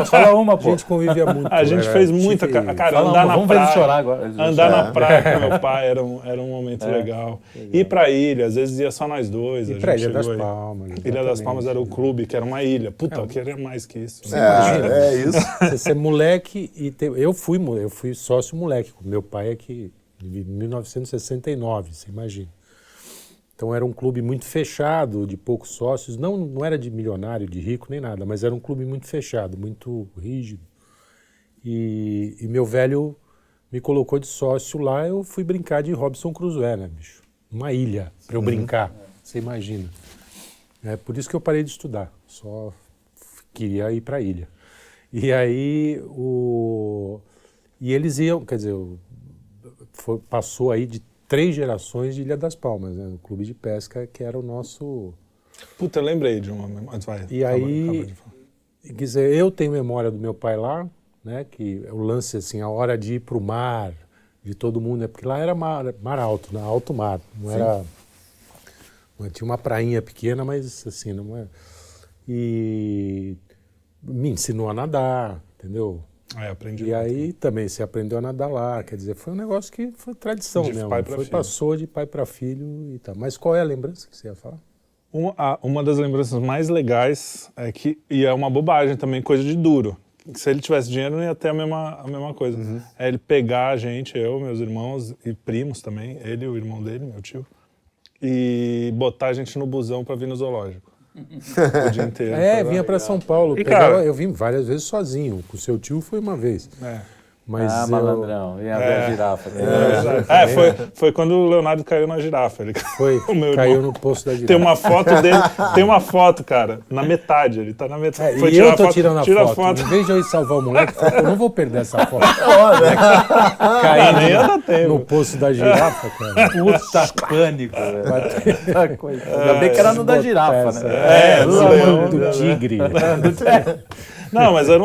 Fala uma, pô. A gente convivia muito. A gente fez muita... Cara, andar na Vamos praia... ver ele chorar agora. Andar na praia com meu pai era um momento legal. Ir pra ilha, às vezes ia só nós dois. E pra Ilha das Palmas. Ilha das Palmas era o clube, que era uma ilha. Puta, eu queria mais que isso. É isso. Você ser moleque e eu fui sócio moleque. Meu pai é que em 1969, você imagina. Então era um clube muito fechado, de poucos sócios. Não era de milionário, de rico, nem nada, mas era um clube muito fechado, muito rígido. E meu velho me colocou de sócio lá, eu fui brincar de Robinson Crusoe, né, bicho? Uma ilha, para eu brincar, você imagina. É por isso que eu parei de estudar, só queria ir para a ilha. E aí, e eles iam, quer dizer, passou aí de 3 gerações de Ilha das Palmas, né? No clube de pesca, que era o nosso... Puta, eu lembrei de uma... Vai, e aí, quer dizer, eu tenho memória do meu pai lá, né? Que o lance, assim, a hora de ir para o mar, de todo mundo, né? Porque lá era mar alto, né? Alto mar, não era... Tinha uma prainha pequena, mas assim, não é... E me ensinou a nadar, entendeu? Aprendi. E aí também você aprendeu a nadar lá, quer dizer, foi um negócio que foi tradição de mesmo. Pai pra filho. Passou de pai para filho e tal. Mas qual é a lembrança que você ia falar? Uma das lembranças mais legais é que, e é uma bobagem também, coisa de duro. Se ele tivesse dinheiro, não ia ter a mesma coisa. É ele pegar a gente, eu, meus irmãos e primos também, ele e o irmão dele, meu tio, e botar a gente no busão para vir no zoológico. O dia inteiro. Vinha para São Paulo. Eu vim várias vezes sozinho. Com o seu tio foi uma vez. Mas malandrão. Ia ver a girafa. Foi quando o Leonardo caiu na girafa. Ele caiu no poço da girafa. Tem uma foto dele, tem uma foto, cara, na metade. Ele tá na metade. E eu tô tirando a foto. Em vez de eu ir salvar o moleque, eu não vou perder essa foto. Caindo no poço da girafa, cara. Puta pânico. Ainda bem que era no da girafa, né? Do tigre. Não, mas era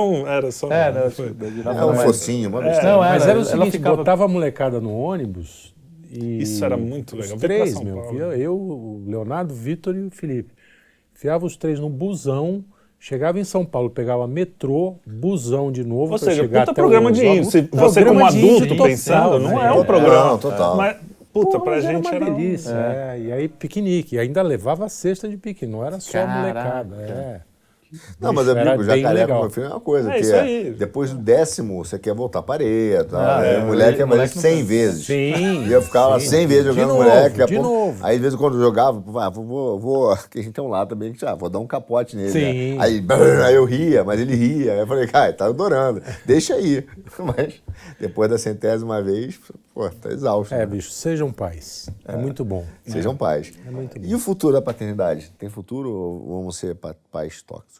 só... um focinho, uma besteira. Mas era o seguinte, botava a molecada no ônibus e... Isso era muito legal. Os 3, eu, o Leonardo, o Vitor e o Felipe. Enfiava os 3 num busão, chegava em São Paulo, pegava metrô, busão de novo. Ou seja, chegar puta até programa de índio. Se você como adulto pensando, não é um programa. Total. Mas, puta, pra gente era era uma delícia. E aí piquenique, e ainda levava a cesta de piquenique, não era só molecada. Não, mas amigo, jacaré com meu filho é uma coisa, isso aí. Depois do 10º você quer voltar para areia, tá? Mulher quer mais 100 vezes. Sim. E eu ficava 100 vezes jogando novo, moleque. de novo. Aí, às vezes, quando eu jogava, vou que a gente tem um lado também, que vou dar um capote nele. Sim. Né? Aí eu ria, mas ele ria. Aí eu falei, cara, tá adorando, deixa aí. Mas depois da 100ª vez, pô, tá exausto. Bicho, sejam pais. É muito bom. Sejam pais. É muito bom. E o futuro da paternidade? Tem futuro ou vamos ser pais tóxicos?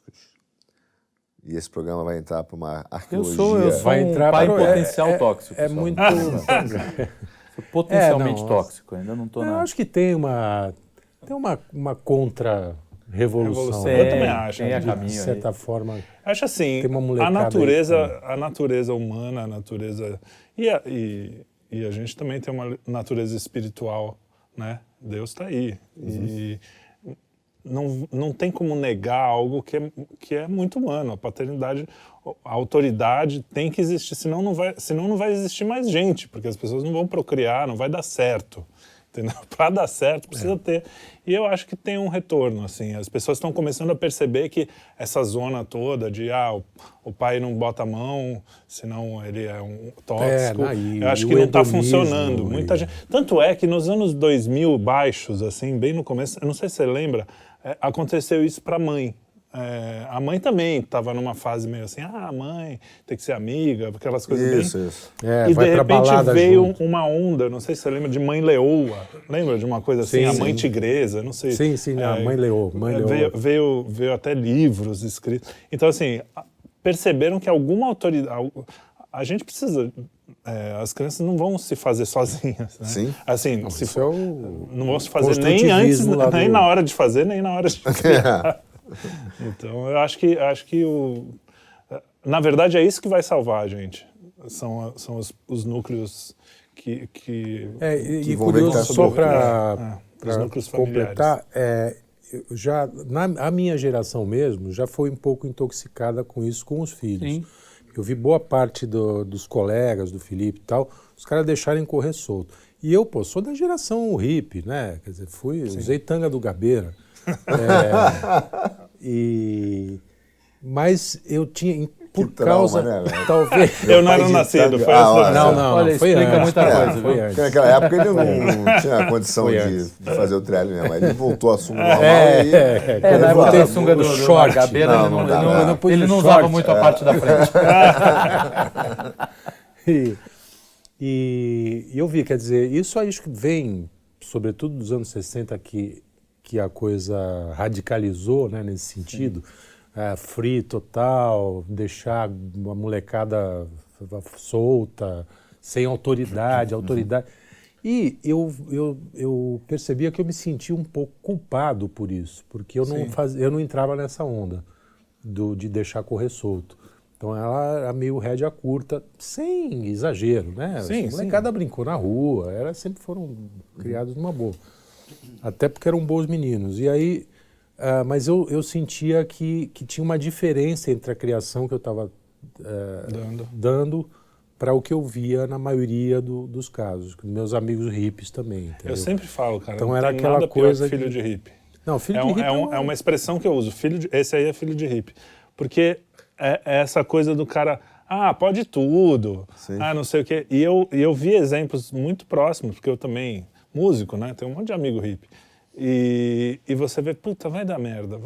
E esse programa vai entrar para uma arqueologia. Eu sou vai um entrar pai para potencial tóxico. É muito... Potencialmente tóxico, ainda não estou Eu acho que tem uma contra... revolução. Eu também acho. Tem a De caminho De certa forma, Acho assim, tem uma a molecada natureza humana, a natureza... E a gente também tem uma natureza espiritual, né? Deus está aí. E não tem como negar algo que é muito humano. A paternidade, a autoridade tem que existir, senão não vai existir mais gente, porque as pessoas não vão procriar, não vai dar certo. Para dar certo precisa ter. E eu acho que tem um retorno, assim. As pessoas estão começando a perceber que essa zona toda de o pai não bota a mão, senão ele é um tóxico. Eu acho que não está funcionando. Muita gente. Tanto é que nos anos 2000 baixos, assim, bem no começo, eu não sei se você lembra, aconteceu isso para a mãe. A mãe também estava numa fase meio assim, a mãe tem que ser amiga, aquelas coisas Isso. E de repente veio uma onda, não sei se você lembra, de mãe leoa. Lembra de uma coisa assim, a mãe tigresa, não sei. Sim, a mãe leoa. Veio até livros escritos. Então, assim, perceberam que alguma autoridade... A gente precisa... as crianças não vão se fazer sozinhas, né? Sim. Assim, não vão se fazer nem antes, nem na hora de fazer, nem na hora de criar. Então, eu acho que na verdade é isso que vai salvar a gente. São os núcleos que e curioso, só para completar, a minha geração mesmo já foi um pouco intoxicada com isso com os filhos. Sim. Eu vi boa parte dos colegas, do Felipe e tal, os caras deixarem correr solto. E eu, sou da geração hippie, né? Quer dizer, usei tanga do Gabeira. Mas eu tinha, por causa, talvez... Eu não era nascido, foi Olha, foi explica antes, muita coisa. Porque naquela época ele não tinha condição de fazer o treino mesmo. Ele voltou a sunga normal na época da sunga do short. Gabeira, ele não usava muito a parte da frente. E eu vi, quer dizer, isso acho que vem, sobretudo dos anos 60, que a coisa radicalizou, né, nesse sentido, free total, deixar a molecada solta, sem autoridade. E eu percebia que eu me sentia um pouco culpado por isso, porque eu não entrava nessa onda de deixar correr solto. Então ela era meio rédea curta, sem exagero, né? A molecada brincou na rua, sempre foram criados numa boa. Até porque eram bons meninos. E aí, mas eu sentia que tinha uma diferença entre a criação que eu estava dando para o que eu via na maioria dos casos. Meus amigos hippies também. Entendeu? Eu sempre falo, cara, então não era tem aquela nada coisa pior que filho de hippie. Não, filho de hippie é uma expressão que eu uso. Esse aí é filho de hippie. Porque é essa coisa do cara... pode tudo. Não sei o quê. E eu vi exemplos muito próximos, porque eu também... músico, né? Tem um monte de amigo hippie. E você vê, puta, vai dar merda.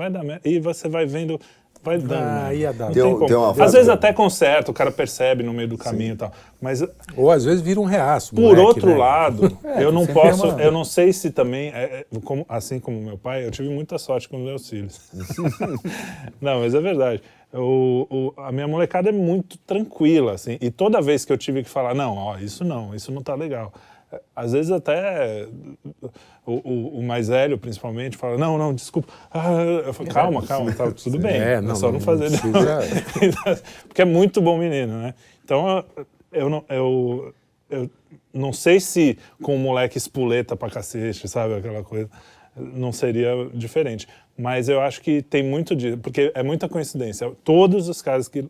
E você vai vendo, vai dando. Ia dar. Às vezes até conserta, o cara percebe no meio do caminho e tal. Mas, ou às vezes vira um reaço. Por outro lado, eu não posso, eu não sei se também, assim como meu pai, eu tive muita sorte com os meus filhos. Não, mas é verdade. A minha molecada é muito tranquila, assim. E toda vez que eu tive que falar, isso não tá legal. Às vezes até o mais velho, principalmente, fala, não, desculpa. Eu falo, calma, tá tudo bem. É só não fazer. Porque é muito bom menino, né? Então, eu não sei se com um moleque espoleta pra cacete, sabe? Aquela coisa, não seria diferente. Mas eu acho que tem muito disso, porque é muita coincidência. Todos os caras que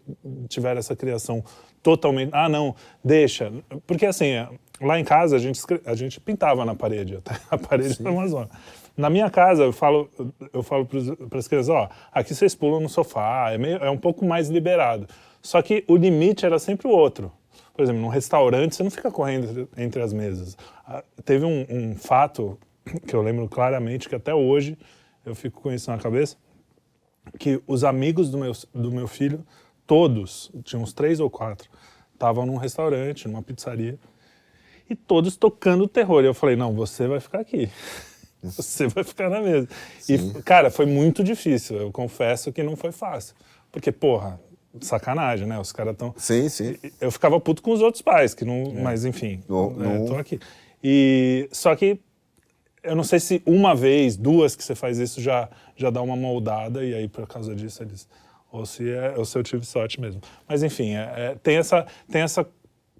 tiveram essa criação totalmente... não, deixa. Porque assim... Lá em casa, a gente pintava na parede, até a parede da Amazônia. Na minha casa, eu falo para as crianças, aqui vocês pulam no sofá, é um pouco mais liberado. Só que o limite era sempre o outro. Por exemplo, num restaurante, você não fica correndo entre as mesas. Teve um fato que eu lembro claramente, que até hoje eu fico com isso na cabeça, que os amigos do meu filho, todos, tinha uns 3 ou 4, estavam num restaurante, numa pizzaria, e todos tocando terror. E eu falei, não, você vai ficar aqui. Você vai ficar na mesa. Sim. E, cara, foi muito difícil. Eu confesso que não foi fácil. Porque, sacanagem, né? Os caras estão... Sim. Eu ficava puto com os outros pais, que não... Mas, enfim, tô aqui. Só que eu não sei se uma vez, duas que você faz isso já dá uma moldada, e aí por causa disso eles... Ou se eu tive sorte mesmo. Mas enfim, tem essa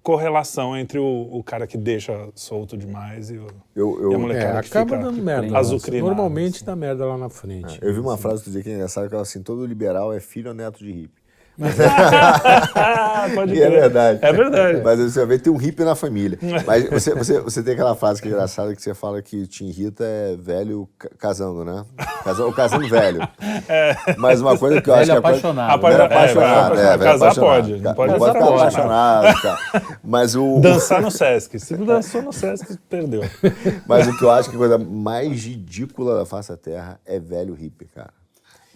correlação entre o cara que deixa solto demais e a molecada que acaba fica dando merda. azucrinada. Normalmente assim. dá merda lá na frente. Eu vi uma frase que dizia que é engraçada, que ela assim, todo liberal é filho ou neto de hippie. Pode E é crer. verdade. É verdade. Mas você vê, tem um hippie na família. Mas você tem aquela frase que é engraçada, que você fala que te irrita é velho casando, né? Casando velho. Mas uma coisa que eu acho que... apaixonado. Velho apaixonado. Casar apaixonado. pode. Não pode ficar casar, apaixonado, cara. Mas Dançar no Sesc. Se dançou no Sesc, perdeu. Mas o que eu acho que a coisa mais ridícula da face da Terra é velho hippie, cara.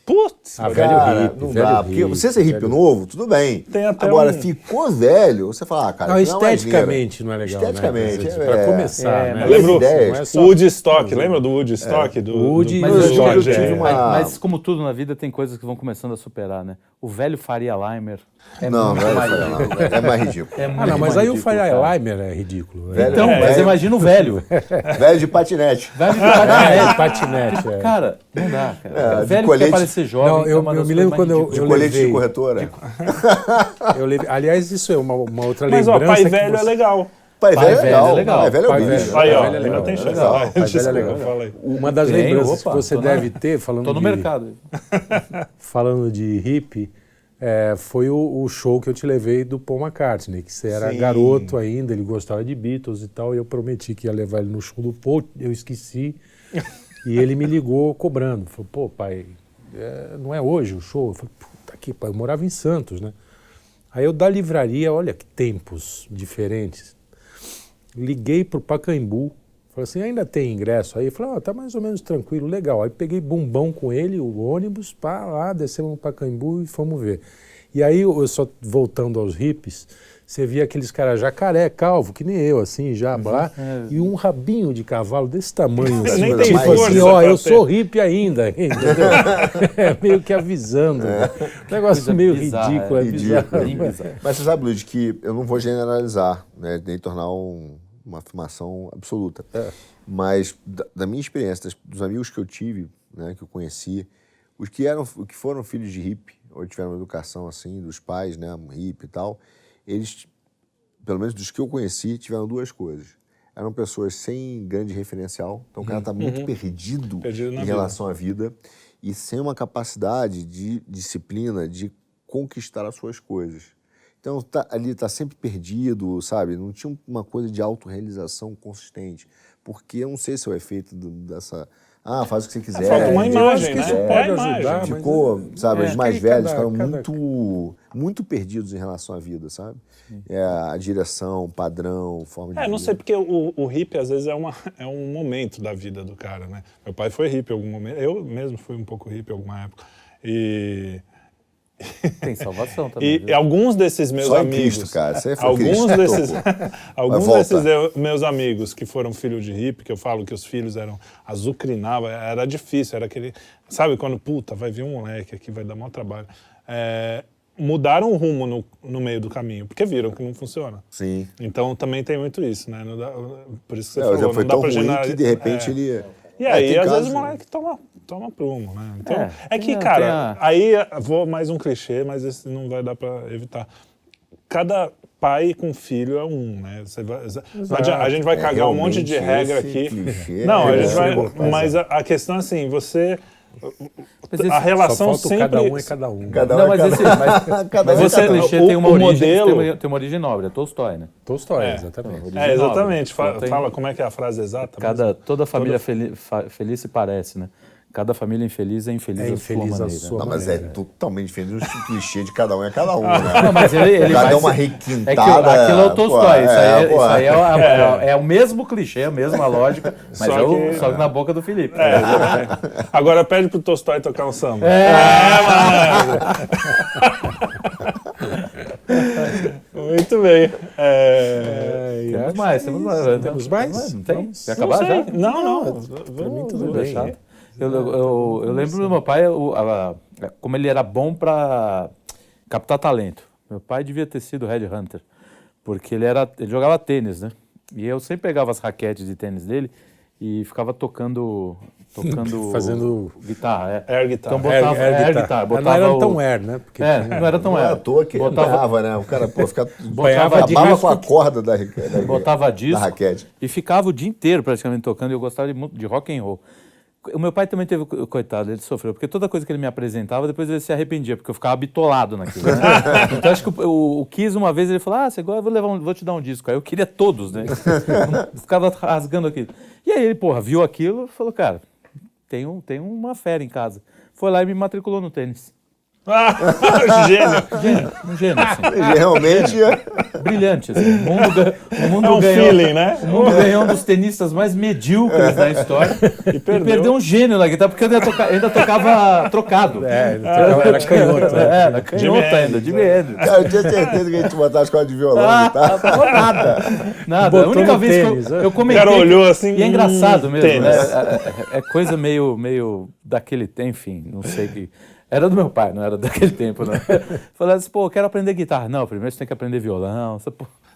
Putz! Velho Cara, hippie, não velho dá. Porque hippie, você ser hippie novo, tudo bem. Tem até Agora, um- ficou velho, você fala, cara, Não, isso não é mais esteticamente não é legal, Esteticamente, né? é- Para começar, é, né? mas lembro ideias. Não é o só- Woodstock, lembra do Woodstock? Do Woody- Mas eu eu tive tive uma- mas como tudo na vida, tem coisas que vão começando a superar, né? O velho Faria Limer é Não, muito não é mais mais ridículo. ridículo. É mais ridículo. É muito Ah, não, mas mais aí o ridículo, Faria cara. Limer é ridículo. Velho- Então, mas velho- imagina o velho. Velho de patinete. Velho de Patinete, é. Cara, não dá, cara. É, de velho que colete. quer parecer jovem. Não, eu é uma me das lembro coisas quando mais eu- ridículas. De colete de levei- corretora. Aliás, isso é uma outra Mas, ó, lembrança. pai que velho é você- legal. Pai velho é legal. é legal. Pai velho é Pai o bicho. velho. Aí, ó, velho é legal, ainda tem é chance. legal. Vai, Pai velho é desculpa, legal. fala aí. Uma das Tem, lembranças opa, que você tô deve ter, Tô no mercado. falando de hippie, foi o show que eu te levei do Paul McCartney, que você era Sim. garoto ainda, ele gostava de Beatles e tal, e eu prometi que ia levar ele no show do Paul, eu esqueci, e ele me ligou cobrando. Falou, pô, pai, não é hoje o show? Eu falei, puta que pai, eu morava em Santos, né? Aí eu da livraria, olha que tempos diferentes, liguei pro Pacaembu, falei assim, ainda tem ingresso aí? Eu falei, tá mais ou menos tranquilo, legal. Aí peguei bumbão com ele, o ônibus, pá, lá, descemos no Pacaembu e fomos ver. E aí, eu só voltando aos hippies, você via aqueles caras jacaré, calvo, que nem eu, assim, já, lá, e um rabinho de cavalo desse tamanho, assim, Nem tem tipo força assim, pra eu ter. sou hippie ainda, entendeu? Meio que avisando. Né? Negócio Coisa meio bizarra, ridículo, é bizarro. bem bizarro. Mas você sabe, Luiz, que eu não vou generalizar, né, nem tornar uma afirmação absoluta. Mas da minha experiência, dos amigos que eu tive, né, que eu conheci, os que foram filhos de hippie, ou tiveram uma educação assim, dos pais, né, hippie e tal, eles, pelo menos dos que eu conheci, tiveram duas coisas. Eram pessoas sem grande referencial, então o cara está muito perdido Perdido na em relação à vida e sem uma capacidade de disciplina, de conquistar as suas coisas. Então, ali está sempre perdido, sabe? Não tinha uma coisa de autorrealização consistente. Porque eu não sei se é o efeito dessa... faz o que você quiser. Falta uma Eu imagem, acho que né? isso É pode a imagem. ajudar, mas Ficou, sabe, os mais que velhos cada- ficaram cada- muito perdidos em relação à vida, sabe? A direção, padrão, forma de Não vida. sei, porque o hippie às vezes é um momento da vida do cara, né? Meu pai foi hippie em algum momento, eu mesmo fui um pouco hippie em alguma época. E Tem salvação também. E viu? alguns desses meus Só em amigos, Cristo, cara. Você foi alguns Cristo, desses, tocou. alguns volta. desses meus amigos que foram filhos de hippie, que eu falo que os filhos eram azucrinavam, era difícil, era aquele, sabe quando puta vai vir um moleque aqui vai dar maior trabalho, mudaram o rumo no meio do caminho, porque viram que não funciona. Sim. Então também tem muito isso, né? Não dá, por isso que você falou, Já foi não dá tão pra ruim generalizar. que de repente ele... E aí, tem às casos- vezes, o moleque toma prumo, né? Então, tem que, a- cara, tem a- aí vou mais um clichê, mas esse não vai dar pra evitar. Cada pai com filho é um, né? A gente vai cagar um monte de realmente regra esse aqui. clichê Não, a é gente vai. botar, Mas a questão é assim, você. Mas esse- A Só relação falta o sempre. cada um é cada um. Cada um Não, é mas cada- esse, mas, cada mas um é esse cada um. clichê O- tem uma o origem, modelo- tem uma origem nobre, é Tolstói, né? Tolstói, exatamente. origem Exatamente. nobre. Então tem- Fala como é que é a frase exata. Toda família feliz se parece, né? Cada família infeliz é infeliz, É à infeliz sua à maneira. sua Não, mas é totalmente diferente do clichê de cada um é cada um, Não, né? mas ele Cada vai uma ser- requintada. É que aquilo é o Tolstói, isso aí pô. é o mesmo clichê, a mesma lógica, mas Só que- na boca do Felipe. Agora pede pro Tolstói tocar um samba. Muito bem. Temos mais. Temos mais? Não tem? Vamos. Quer acabar já? Não. Pra mim tudo Tudo bem. deixado. Eu lembro do meu pai, como ele era bom para captar talento. Meu pai devia ter sido headhunter, porque ele jogava tênis, né? E eu sempre pegava as raquetes de tênis dele e ficava tocando fazendo guitarra. Air guitar. Então botava air guitar. Não era tão air, né? Porque não era tão Não é à air. toa que apanhava, né? O cara, pô, Apanhava de acabava risco. com a corda da Botava disco raquete. e ficava o dia inteiro praticamente tocando. E eu gostava de rock and roll. O meu pai também teve, coitado, ele sofreu, porque toda coisa que ele me apresentava, depois ele se arrependia, porque eu ficava bitolado naquilo. Né? Então acho que o Kiss, uma vez, ele falou, você gosta, vou te dar um disco. Aí eu queria todos, né? Ficava rasgando aquilo. E aí ele, viu aquilo e falou, cara, tem uma fera em casa. Foi lá e me matriculou no tênis. Gênio. Um gênio, assim. Realmente... Brilhante, assim. O mundo É um ganhou, feeling, né? O mundo ganhou um dos tenistas mais medíocres da história e perdeu um gênio na guitarra, porque eu ainda tocava trocado. Era canhoto. Era canhoto ainda, Jimi Hendrix. Cara, eu tinha certeza que a gente botava a escola de violão e tal. Nada. Botou A única no vez tênis, que eu comentei... O cara olhou assim... E é engraçado mesmo, tênis. né? É coisa meio daquele tempo, enfim, não sei que... Era do meu pai, não era daquele tempo, não. Falei assim, eu quero aprender guitarra. Não, primeiro você tem que aprender violão.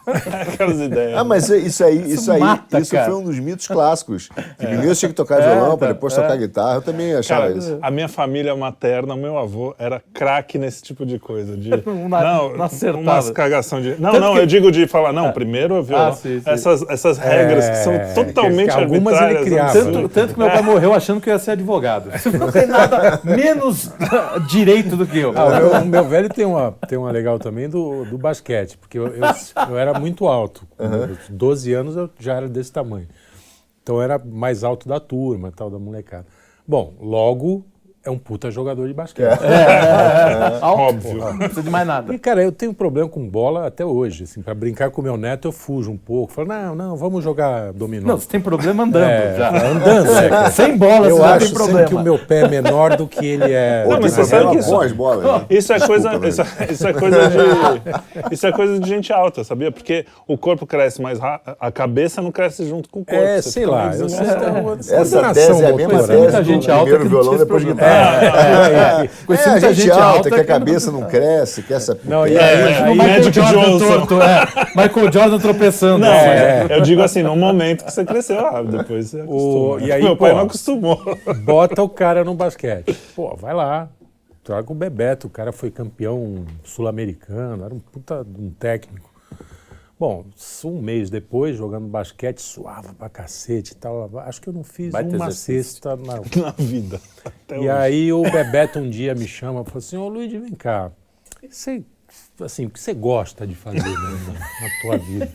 Aquelas ideias. Mas isso mata, cara. foi um dos mitos clássicos. Que primeiro tinha que tocar violão para depois tocar guitarra. Eu também achava Cara, isso. a minha família materna, o meu avô, era craque nesse tipo de coisa. Não acertava. Umas cagação de... Eu digo de falar, primeiro é violão. Sim. Essas regras que são totalmente algumas ele arbitrárias. criava. Tanto que meu pai morreu achando que eu ia ser advogado. Não tem nada menos direito do que eu. O meu velho tem uma legal também do basquete, porque eu era muito alto. Com 12 anos eu já era desse tamanho. Então eu era mais alto da turma, tal, da molecada. Bom, logo é um puta jogador de basquete. Óbvio. Não precisa de mais nada. E, cara, eu tenho problema com bola até hoje. Assim, para brincar com meu neto, eu fujo um pouco. Falo, não, vamos jogar dominó. Não, você tem problema andando já. Andando, né? Sem bola, Eu você já acho tem problema. que o meu pé é menor do que ele é. Pô, mas você você sabe que bom as bolas. Né? Isso é coisa Desculpa, isso é coisa de gente alta, sabia? Porque o corpo cresce mais rápido, a cabeça não cresce junto com o corpo. Você Sei fica lá. meio Eu sei, desengonçado. Essa tese é a mesma motora, tese muita do gente alta primeiro que não violão, tinha depois esse guitarra. Conheci A muita gente alta, que a que cabeça não cresce, que essa... Não, e aí, O Magic Michael Jordan Johnson. torto, Michael Jordan tropeçando. Não, eu digo assim, no momento que você cresceu rápido, depois você acostuma. E aí, Meu pai não acostumou. Bota o cara no basquete. Pô, vai lá. Traga o Bebeto, o cara foi campeão sul-americano, era um puta de um técnico. Bom, um mês depois, jogando basquete, suava pra cacete e tal. Acho que eu não fiz uma cesta na vida. Até E hoje. aí o Bebeto um dia me chama e falou assim, ô Luiz, vem cá, o que você gosta de fazer na tua vida?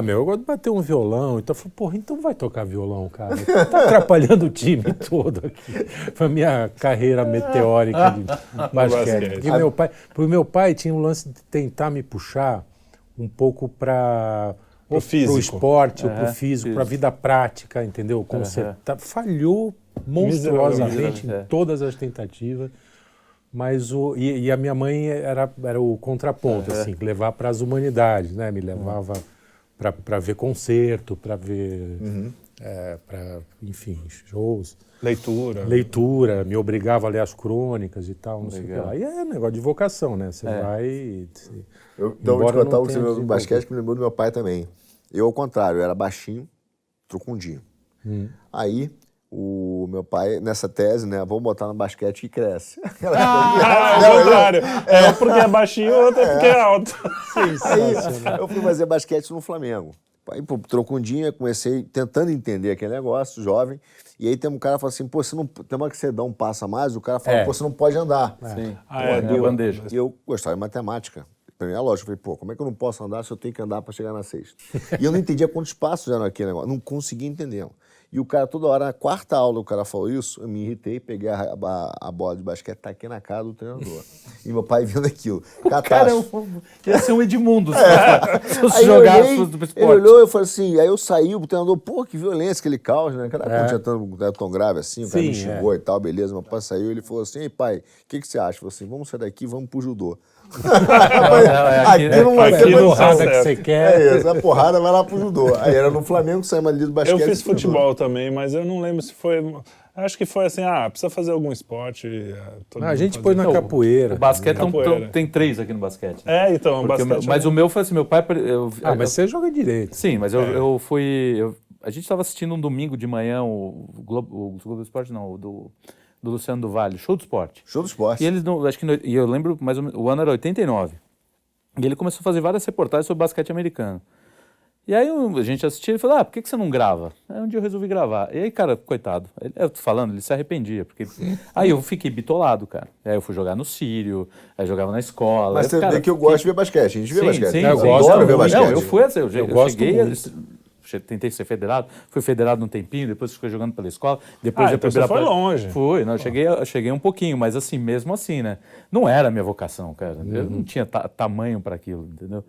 Eu gosto de bater um violão. Então eu falei, então vai tocar violão, cara. Tá atrapalhando o time todo aqui. Foi a minha carreira meteórica de basquete. Porque meu pai tinha um lance de tentar me puxar um pouco para o esporte, ou para o físico, para a vida prática, entendeu? Falhou monstruosamente em todas as tentativas. Mas a minha mãe era o contraponto, assim, levar para as humanidades, né? Me levava para ver concerto, para ver, enfim, shows. Leitura, me obrigava a ler as crônicas e tal, não sei o que lá. E é negócio de vocação, né? Você vai... Então, vou te contar o que você me lembrou do basquete, que me lembrou do meu pai também. Eu, ao contrário, eu era baixinho, trocundinho. Aí, o meu pai, nessa tese, né? Vamos botar no basquete que cresce. Ao contrário. É porque é baixinho, outro é porque é alto. Aí, eu fui fazer basquete no Flamengo. Aí, trocundinho, comecei tentando entender aquele negócio, jovem. E aí tem um cara que fala assim, você não... Tem uma que você dá um passo a mais, o cara fala, você não pode andar. Sim. Bandeja. E eu gostava de matemática. Pra mim é lógico. Eu falei, como é que eu não posso andar se eu tenho que andar para chegar na sexta? E eu não entendia quantos passos eram aquele negócio. Não conseguia entender. E o cara, toda hora, na quarta aula, o cara falou isso, eu me irritei, peguei a bola de basquete, taquei na cara do treinador. E meu pai vendo aquilo. Cara, ia ser um Edmundo. Se jogar pro esporte. Ele olhou e eu falei assim, aí eu saí, o treinador, que violência, aquele caos, né? Cada coisa tinha tão grave assim, o cara me xingou e tal, beleza. Meu pai saiu, ele falou assim, ei pai, o que você acha? Eu falei assim, vamos sair daqui, vamos pro judô. Aqui não vai ser porrada que você quer. É isso, a porrada vai lá pro judô. Aí era no Flamengo, saímos ali do basquete. Eu fiz futebol também, mas eu não lembro se foi... Acho que foi assim, precisa fazer algum esporte. A gente pôs na capoeira. O basquete tem 3 aqui no basquete. Então, basquete... Mas o meu foi assim, meu pai... mas você joga direito. Sim, mas eu fui... A gente estava assistindo um domingo de manhã o Globo Esporte, não, do Luciano do Vale, Show do Esporte. Show do Esporte. E eles, e eu lembro, mais ou menos, o ano era 89. E ele começou a fazer várias reportagens sobre basquete americano. E aí a gente assistia e falou, por que você não grava? Aí um dia eu resolvi gravar. E aí, cara, coitado, eu tô falando, ele se arrependia. Porque... Aí eu fiquei bitolado, cara. Aí eu fui jogar no Sírio, aí jogava na escola. Mas você vê que eu gosto de ver basquete, a gente vê basquete. Sim, eu gosto adoro ver basquete. Não, eu fui assim, eu cheguei... muito. Tentei ser federado, fui federado um tempinho, depois fiquei jogando pela escola, depois então você foi longe. Fui, não, eu cheguei um pouquinho, mas assim, mesmo assim, né? Não era a minha vocação, cara. Eu não tinha tamanho para aquilo, entendeu?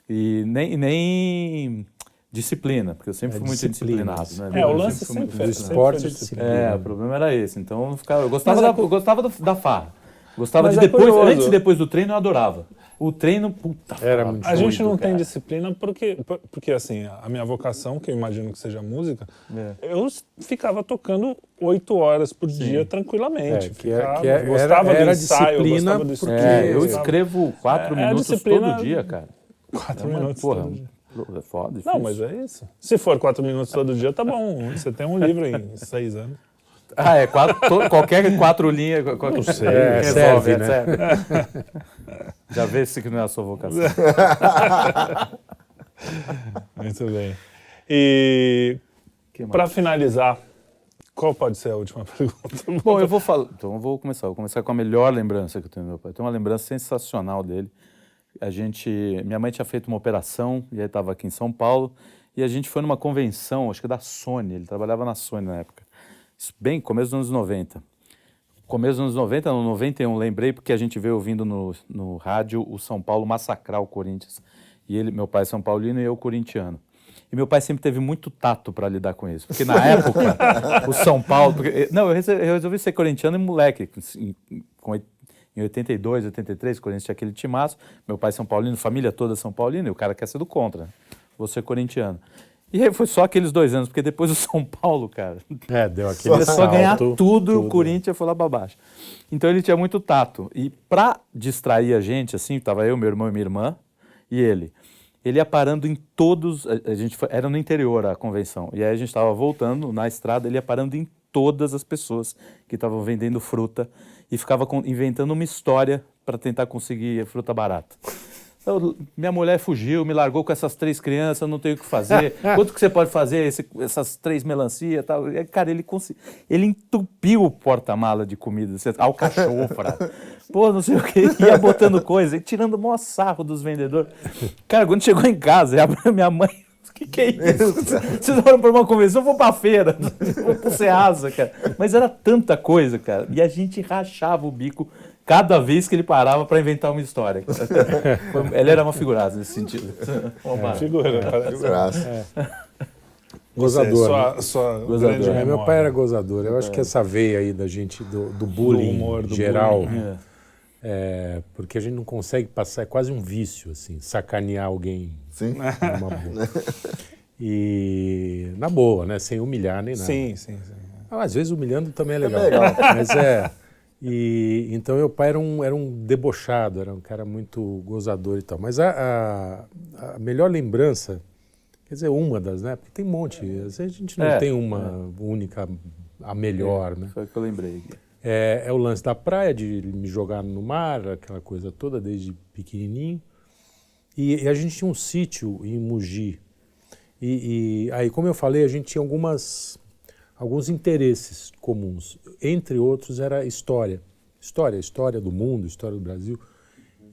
E nem disciplina, porque eu sempre fui muito disciplinado, né? O lance sempre do esporte é disciplina. O problema era esse. Então eu gostava da farra. Gostava de antes e depois do treino eu adorava. O treino, puta, era muito a gente não tem disciplina porque, assim, a minha vocação, que eu imagino que seja música, eu ficava tocando 8 horas por dia tranquilamente. Gostava do ensaio, gostava do estudo. Eu escrevo 4 minutos todo dia, cara. 4 minutos todo dia. É foda, difícil. Não, mas é isso. Se for 4 minutos todo dia, tá bom. Você tem um livro em 6 anos. Qualquer 4 linhas serve, né? Já vê se que não é a sua vocação. Muito bem. E para finalizar, qual pode ser a última pergunta? Bom, eu vou falar. Então eu vou começar com a melhor lembrança que eu tenho do meu pai. Eu tenho uma lembrança sensacional dele. Minha mãe tinha feito uma operação e aí estava aqui em São Paulo e a gente foi numa convenção, acho que da Sony. Ele trabalhava na Sony na época. Bem, começo dos anos 90. Começo dos anos 90, no 91, lembrei porque a gente veio ouvindo no rádio o São Paulo massacrar o Corinthians. E meu pai é São Paulino e eu corintiano. E meu pai sempre teve muito tato para lidar com isso. Porque na época, o São Paulo... eu resolvi ser corintiano e moleque. Em 82, 83, o Corinthians tinha aquele timaço. Meu pai é São Paulino, família toda São Paulino, e o cara quer ser do contra. Vou ser corintiano. E aí foi só aqueles 2 anos, porque depois o São Paulo, cara, deu aquele começou a ganhar tudo e o Corinthians foi lá para baixo. Então ele tinha muito tato. E para distrair a gente, assim, tava eu, meu irmão e minha irmã, e ele ia parando em todos... era no interior a convenção. E aí a gente estava voltando na estrada, ele ia parando em todas as pessoas que estavam vendendo fruta e ficava inventando uma história para tentar conseguir fruta barata. Minha mulher fugiu, me largou com essas 3 crianças, não tenho o que fazer. Quanto que você pode fazer essas 3 melancia e tal? Cara, ele entupiu o porta-mala de comida, alcachofra, não sei o que, ia botando coisa, e tirando o maior sarro dos vendedores. Cara, quando chegou em casa, minha mãe, o que é isso? Vocês foram para uma convenção, eu vou para a feira, vou para o Ceasa, cara. Mas era tanta coisa, cara, e a gente rachava o bico cada vez que ele parava para inventar uma história. Ele era uma figuraça nesse sentido. Figuraça. Gozador. Gozador. Meu pai era gozador. Eu acho que essa veia aí da gente, do bullying humor, geral, bullying. Porque a gente não consegue passar, é quase um vício, assim, sacanear alguém. Sim. Numa boa. E na boa, né? Sem humilhar nem nada. Sim. Às vezes humilhando também é legal. Mas então meu pai era um debochado, era um cara muito gozador e tal. Mas a melhor lembrança, quer dizer, uma das, né? Porque tem um monte. Às vezes a gente não tem uma única, a melhor, né? Foi o que eu lembrei aqui. É o lance da praia, de me jogar no mar, aquela coisa toda, desde pequenininho. E a gente tinha um sítio em Mogi. E aí, como eu falei, a gente tinha alguns interesses comuns. Entre outros era história. História do mundo, história do Brasil.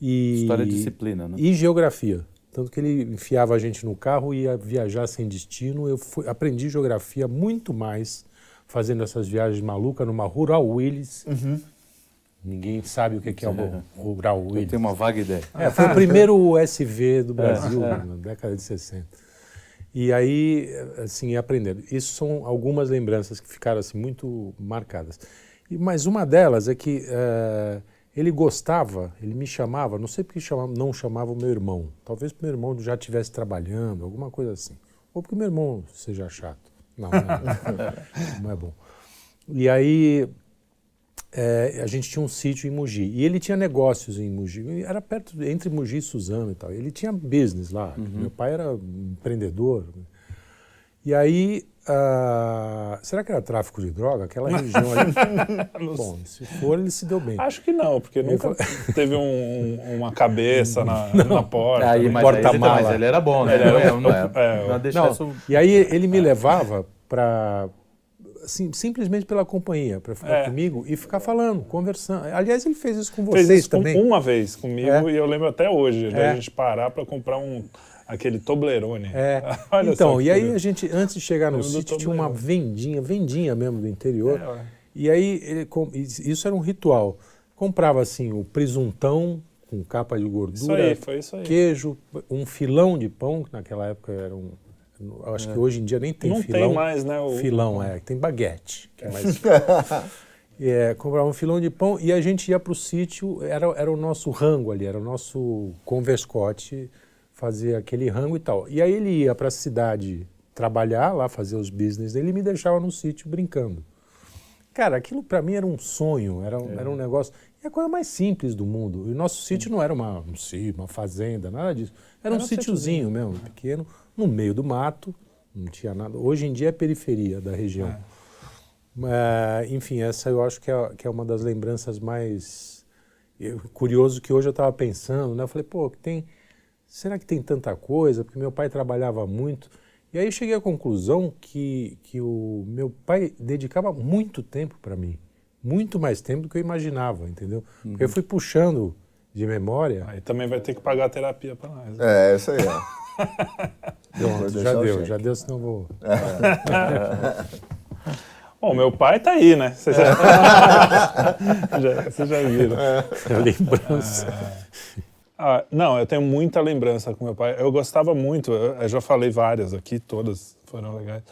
História de disciplina, né? E geografia. Tanto que ele enfiava a gente no carro e ia viajar sem destino. Eu aprendi geografia muito mais fazendo essas viagens malucas numa Rural Willys. Ninguém sabe o que é o Rural Willys. Eu tenho uma vaga ideia. Foi o primeiro SV do Brasil, na década de 60. E aí, assim, aprendendo. Isso são algumas lembranças que ficaram assim, muito marcadas. Mas uma delas é que ele gostava, ele me chamava, não sei porque não chamava o meu irmão. Talvez porque o meu irmão já estivesse trabalhando, alguma coisa assim. Ou porque o meu irmão seja chato. Não é bom. E aí, a gente tinha um sítio em Mogi. E ele tinha negócios em Mogi. Era perto, entre Mogi e Suzano e tal. Ele tinha business lá. Meu pai era empreendedor. E aí, será que era tráfico de droga? Aquela região ali? Bom, se for, ele se deu bem. Acho que não, porque nunca teve uma cabeça na porta. Mas ele era bom, né? E aí ele me levava para... Assim, simplesmente pela companhia, para ficar comigo e ficar falando, conversando. Aliás, ele fez isso com vocês fez isso também. Uma vez comigo e eu lembro até hoje, a gente parar para comprar aquele Toblerone. Olha então, só, e aí a gente, antes de chegar no sítio, tinha uma vendinha mesmo do interior. E aí, isso era um ritual. Comprava assim o presuntão com capa de gordura, queijo, um filão de pão, que naquela época era acho que hoje em dia nem tem filão. Não tem mais, né? Filão, tem baguete. Que é mais... comprava um filão de pão e a gente ia para o sítio, era o nosso rango ali, era o nosso converscote, fazer aquele rango e tal. E aí ele ia para a cidade trabalhar lá, fazer os business dele e me deixava no sítio brincando. Cara, aquilo para mim era um sonho, era um negócio... É a coisa mais simples do mundo. E o nosso sítio não era uma fazenda, nada disso. Era um sítiozinho mesmo, pequeno, no meio do mato, não tinha nada. Hoje em dia é periferia da região. Enfim, essa eu acho que é uma das lembranças mais... Curioso que hoje eu estava pensando, né? Eu falei, será que tem tanta coisa? Porque meu pai trabalhava muito. E aí eu cheguei à conclusão que o meu pai dedicava muito tempo para mim. Muito mais tempo do que eu imaginava, entendeu? Porque eu fui puxando de memória. Aí também vai ter que pagar a terapia para nós. Né? Isso aí, já deu, senão eu vou... Bom, meu pai tá aí, né? Vocês já viram. Lembrança. Não, eu tenho muita lembrança com meu pai. Eu gostava muito, eu já falei várias aqui, todas foram legais.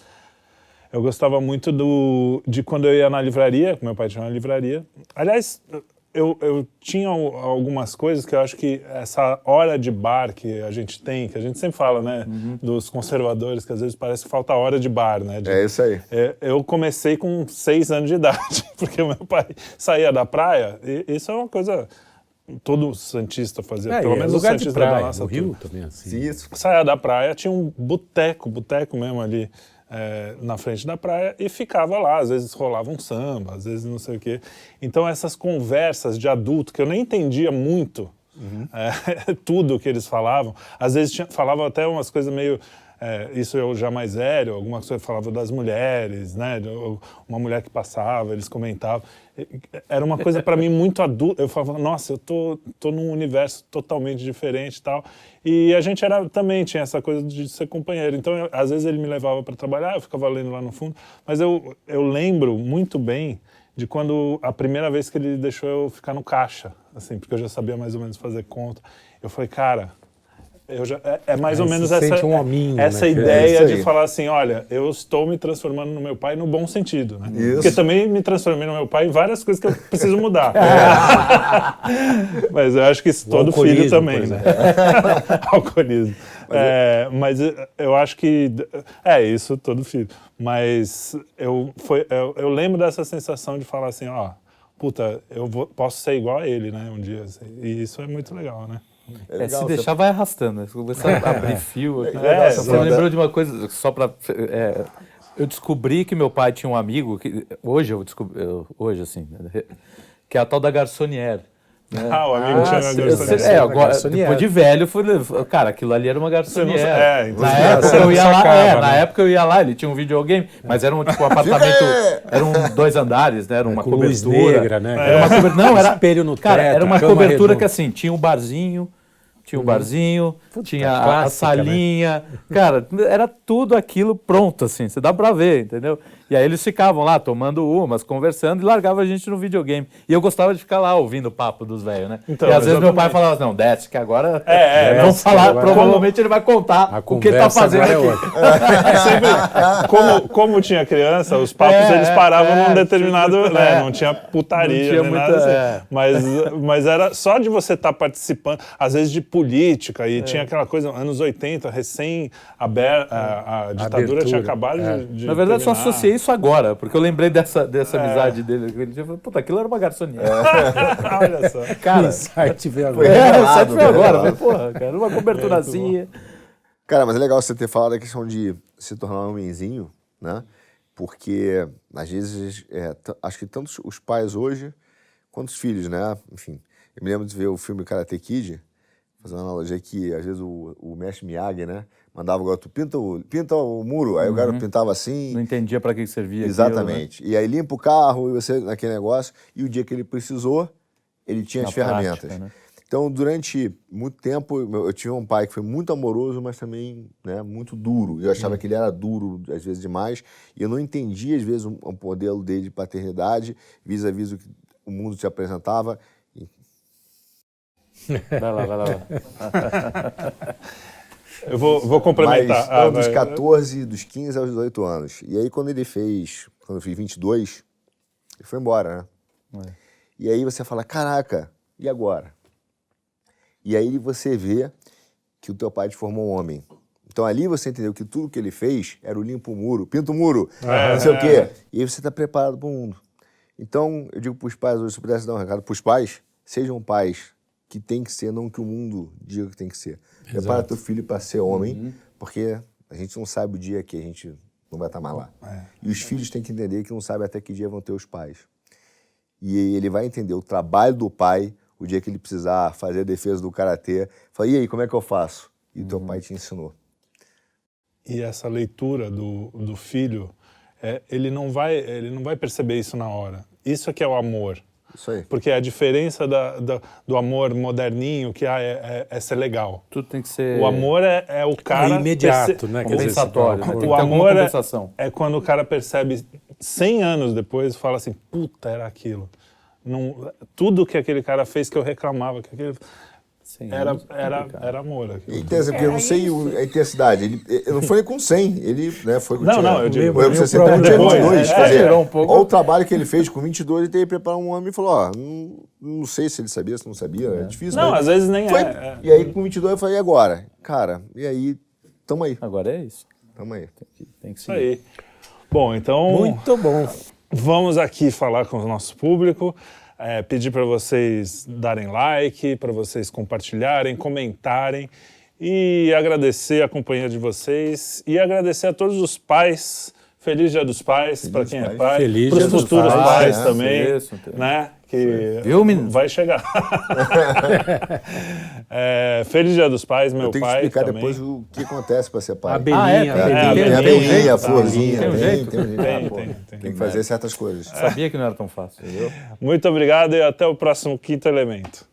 Eu gostava muito de quando eu ia na livraria, meu pai tinha uma livraria. Aliás, eu tinha algumas coisas que eu acho que essa hora de bar que a gente tem, que a gente sempre fala, né, dos conservadores, que às vezes parece que falta hora de bar, né? É isso aí. Eu comecei com 6 anos de idade, porque meu pai saía da praia, e isso é uma coisa... Todo santista fazia, pelo menos o santista praia, da nossa no Rio também assim. Isso. Saia da praia, tinha um boteco mesmo ali na frente da praia e ficava lá, às vezes rolava um samba, às vezes não sei o quê. Então essas conversas de adulto, que eu nem entendia muito tudo que eles falavam, às vezes falavam até umas coisas meio... isso eu já mais velho, alguma coisa falava das mulheres, né? Uma mulher que passava, eles comentavam. Era uma coisa para mim muito adulta. Eu falava, nossa, eu tô num universo totalmente diferente e tal. E a gente também tinha essa coisa de ser companheiro. Então, às vezes ele me levava para trabalhar, eu ficava lendo lá no fundo. Mas eu lembro muito bem de quando a primeira vez que ele deixou eu ficar no caixa, assim, porque eu já sabia mais ou menos fazer conta. Eu falei, cara... é mais ou menos essa ideia de falar assim, olha, eu estou me transformando no meu pai no bom sentido, né? Porque também me transformei no meu pai em várias coisas que eu preciso mudar. Mas eu acho que isso todo filho também, né? Alcoolismo. Mas eu acho que... isso todo filho. Mas eu lembro dessa sensação de falar assim, puta, posso ser igual a ele, né? Um dia. Assim. E isso é muito legal, né? Se deixar, vai arrastando. Se começar a abrir fio. Você me lembrou de uma coisa, só para... eu descobri que meu pai tinha um amigo, que hoje eu descobri, assim, que é a tal da garçonière. Né? O amigo tinha uma garçonière. Agora, depois de velho, cara, aquilo ali era uma garçonière. Então na época eu ia lá, ele tinha um videogame, mas era um apartamento, eram 2 andares, né? Era uma cobertura. Negra, né? Era uma cobertura, não, era espelho no teto, cara, era uma cobertura redonda. Que assim, tinha um barzinho, tinha clássica, a salinha, né? Cara, era tudo aquilo pronto, assim, você dá pra ver, entendeu? E aí eles ficavam lá tomando umas, conversando e largavam a gente no videogame. E eu gostava de ficar lá ouvindo o papo dos velhos, né? Então, e às vezes meu pai falava assim, não, desce, que agora vamos falar, provavelmente ele vai contar o que ele tá fazendo aqui. Como tinha criança, os papos eles paravam num determinado, né? Não tinha putaria, não tinha nada assim. Mas era só de você estar participando, às vezes de política, e tinha aquela coisa, anos 80, recém-aberta, a ditadura tinha acabado de na verdade, só associei isso agora, porque eu lembrei dessa amizade dele. Ele falou, puta, aquilo era uma garçonière. Olha só. Cara, o site veio agora. O site veio agora. Porra, cara, uma coberturazinha. Cara, mas é legal você ter falado a questão de se tornar um homenzinho, né? Porque, às vezes, acho que tanto os pais hoje quanto os filhos, né? Enfim, eu me lembro de ver o filme Karate Kid, fazer uma analogia que, às vezes, o mestre Miyagi, né? Mandava o garoto, pinta o muro. Aí o garoto pintava assim. Não entendia para que servia. Exatamente. Aquilo, né? E aí limpa o carro, e você naquele negócio. E o dia que ele precisou, ele tinha as ferramentas. Prática, né? Então, durante muito tempo, eu tive um pai que foi muito amoroso, mas também, né, muito duro. Eu achava que ele era duro, às vezes, demais. E eu não entendia, às vezes, o modelo dele de paternidade, vis-a-vis o que o mundo te apresentava. Vai lá. Eu vou complementar. Mas dos 14, dos 15 aos 18 anos. E aí, quando eu fiz 22, ele foi embora, né? E aí você fala, caraca, e agora? E aí você vê que o teu pai te formou um homem. Então ali você entendeu que tudo que ele fez era o limpa o muro, pinta o muro, não sei o quê. E aí você está preparado para o mundo. Então, eu digo para os pais hoje, se eu pudesse dar um recado para os pais, sejam pais que tem que ser, não que o mundo diga que tem que ser. Prepara teu filho para ser homem, porque a gente não sabe o dia que a gente não vai estar mais lá. E os filhos têm que entender que não sabem até que dia vão ter os pais. E ele vai entender o trabalho do pai, o dia que ele precisar fazer a defesa do karatê. Fala, e aí, como é que eu faço? E o teu pai te ensinou. E essa leitura do filho, ele não vai perceber isso na hora. Isso é que é o amor. Isso aí. Porque a diferença do amor moderninho, que é ser legal. Tudo tem que ser... O amor é o cara... imediato, né? Compensatório. Né? Tem que O ter amor compensação. é quando o cara percebe 100 anos depois e fala assim, puta, era aquilo. Não, tudo que aquele cara fez que eu reclamava, que aquele... Era amor. Aquilo. Porque eu não sei a intensidade. Ele não foi com 100, ele, né, foi com... Não, eu digo... Foi com 60, não tinha 22. Quer dizer, um pouco. olha o trabalho que ele fez com 22, ele teve que preparar um homem e falou, ó, não sei se ele sabia, se não sabia, é difícil. Não, mas às vezes nem foi. é. E aí com 22 eu falei, e agora? Cara, e aí, tamo aí. Agora é isso. Tamo aí. Tem que Isso aí. Bom, então... Muito bom. Vamos aqui falar com o nosso público. Pedir para vocês darem like, para vocês compartilharem, comentarem e agradecer a companhia de vocês e agradecer a todos os pais. Feliz Dia dos Pais, para quem é pai, Feliz para os Dia dos futuros Pais, pais também, Isso. né? Que Viu, menino? vai chegar. Feliz Dia dos Pais, meu Eu tenho que pai explicar também. depois o que acontece para ser pai. A abelhinha, Tem a abelhinha, a florzinha, Tem um jeito. tem um jeito. Tem que fazer certas coisas. Sabia que não era tão fácil, entendeu? Muito obrigado e até o próximo Quinto Elemento.